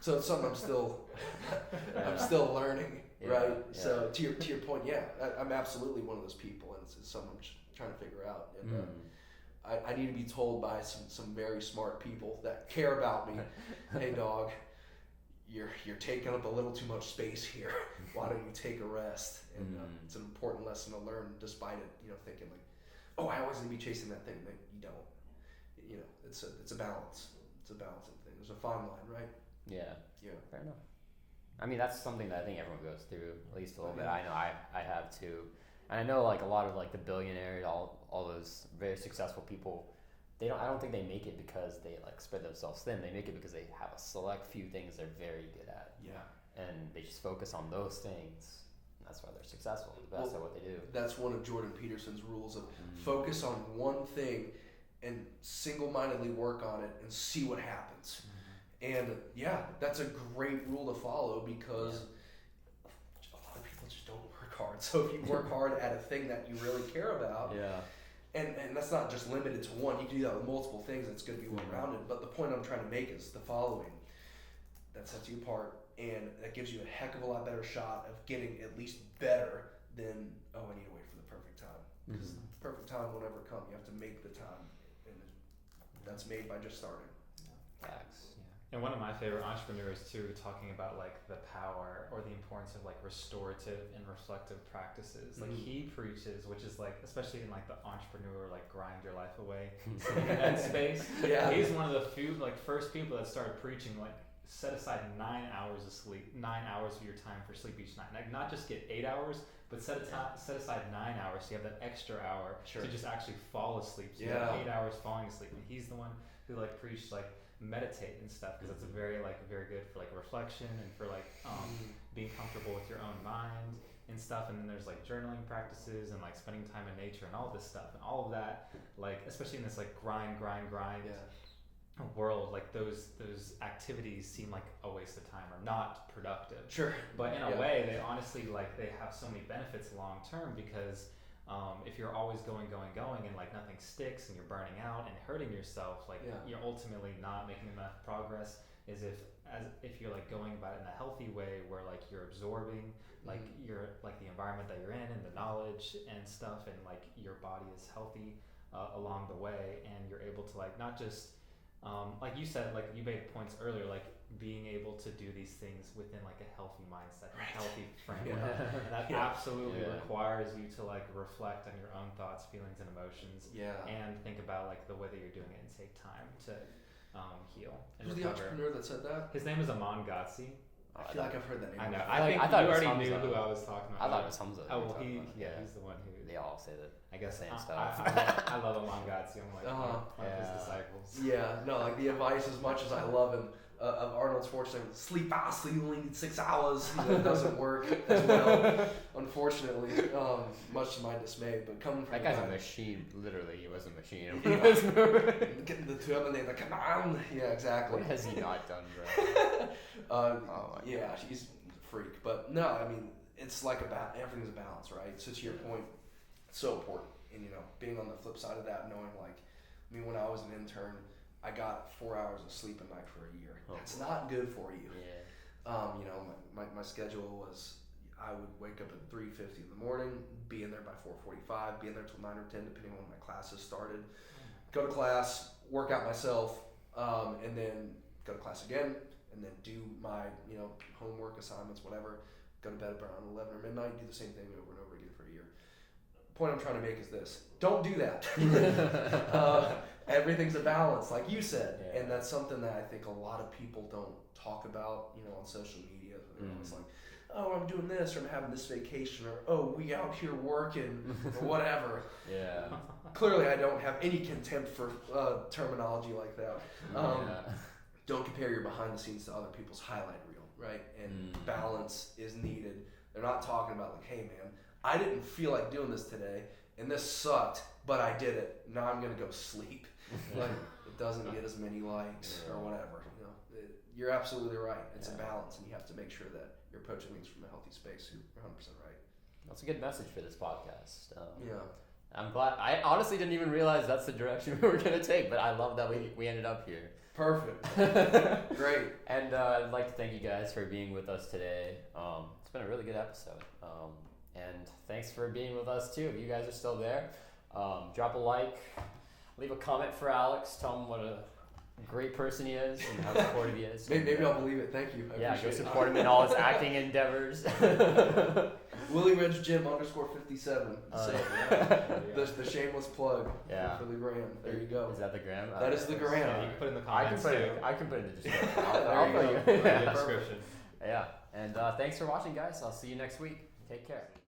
So it's something I'm still learning, right? Yeah. So to your point, yeah, I'm absolutely one of those people, and it's something I'm trying to figure out. And I need to be told by some very smart people that care about me, hey dog, you're taking up a little too much space here. Why don't you take a rest? And it's an important lesson to learn, despite it, you know, thinking like, oh, I always need to be chasing that thing. Like, you don't. You know, it's a balance. It's a balancing thing. There's a fine line, right? Yeah. Fair enough. I mean, that's something that I think everyone goes through at least a little bit. I know I have too, and I know like a lot of like the billionaires, all those very successful people. I don't think they make it because they like spread themselves thin. They make it because they have a select few things they're very good at. Yeah. And they just focus on those things. That's why they're successful, the best at what they do. That's one of Jordan Peterson's rules of focus on one thing and single-mindedly work on it and see what happens. And yeah, that's a great rule to follow because a lot of people just don't work hard. So if you work hard at a thing that you really care about, and that's not just limited to one, you can do that with multiple things, it's going to be well-rounded. But the point I'm trying to make is the following. That sets you apart, and that gives you a heck of a lot better shot of getting at least better than, oh, I need to wait for the perfect time. Because the perfect time will never come. You have to make the time, and that's made by just starting. Facts. And one of my favorite entrepreneurs too, talking about like the power or the importance of like restorative and reflective practices. Like he preaches, which is like, especially in like the entrepreneur, like grind your life away in that space. Yeah. He's one of the few like first people that started preaching like set aside 9 hours of sleep, 9 hours of your time for sleep each night. Like not just get 8 hours, but set aside 9 hours so you have that extra hour to just actually fall asleep. So you have 8 hours falling asleep. And he's the one who like preached like meditate and stuff, because that's very good for like reflection and for like being comfortable with your own mind and stuff. And then there's like journaling practices and like spending time in nature and all this stuff and all of that, like especially in this like grind world, like those activities seem like a waste of time or not productive. But in a way they honestly like they have so many benefits long term, because if you're always going and like nothing sticks and you're burning out and hurting yourself, like you're ultimately not making enough progress. Is if you're like going about it in a healthy way where like you're absorbing like your like the environment that you're in and the knowledge and stuff, and like your body is healthy along the way, and you're able to like not just like you said, like you made points earlier, like being able to do these things within like a healthy mindset, a healthy framework. And that absolutely requires you to like reflect on your own thoughts, feelings, and emotions, and think about like the way that you're doing it and take time to heal. And who's the entrepreneur that said that? His name is Aman Ghazi. I feel like I've heard that name. I know. I thought you already knew who I was talking about. I thought it was Hamza. Oh well, he's the one who. They all say that. I guess same stuff. I love Aman Ghazi. I'm like one of his disciples. Yeah, no, like the advice, as much as I love him, of Arnold Schwarzenegger, sleep fast, you only need 6 hours. That doesn't work as well, unfortunately, much to my dismay. But coming from that guy's a machine. Literally, he was a machine. Getting the Terminator, come on. Yeah, exactly. What has he not done, bro? Yeah, he's a freak. But no, I mean, it's like everything's a balance, right? So to your point, it's so important. And you know, being on the flip side of that, knowing like, I mean, when I was an intern, I got 4 hours of sleep a night for a year. That's not good for you. You know, my schedule was, I would wake up at 3:50 in the morning, be in there by 4:45, be in there till 9 or 10, depending on when my classes started. Go to class, work out myself, and then go to class again, and then do my, you know, homework, assignments, whatever. Go to bed around 11 or midnight, do the same thing over and over again for a year. point I'm trying to make is this: don't do that. Everything's a balance, like you said, and that's something that I think a lot of people don't talk about, on social media. It's like, oh, I'm doing this, or I'm having this vacation, or oh, we out here working, or whatever. Yeah. Clearly, I don't have any contempt for terminology like that. Don't compare your behind the scenes to other people's highlight reel, right? And balance is needed. They're not talking about like, hey man, I didn't feel like doing this today, and this sucked, but I did it. Now I'm gonna go sleep. Like it doesn't get as many likes or whatever. You're absolutely right. It's a balance, and you have to make sure that you're approaching things from a healthy space. You're 100% right. That's a good message for this podcast. Yeah. I'm glad. I honestly didn't even realize that's the direction we were going to take, but I love that we ended up here. Perfect. Great. And I'd like to thank you guys for being with us today. It's been a really good episode. And thanks for being with us, too. If you guys are still there, drop a like, leave a comment for Alex. Tell him what a great person he is and how supportive he is. Maybe I'll believe it. Thank you. Go support him in all his acting endeavors. Willie Ridge Gym _57. The shameless plug for the gram. There you go. Is that the gram? That is the gram. Yeah, you can put it in the comments. I can put it in the description. I'll put in the description. Yeah. And thanks for watching, guys. I'll see you next week. Take care.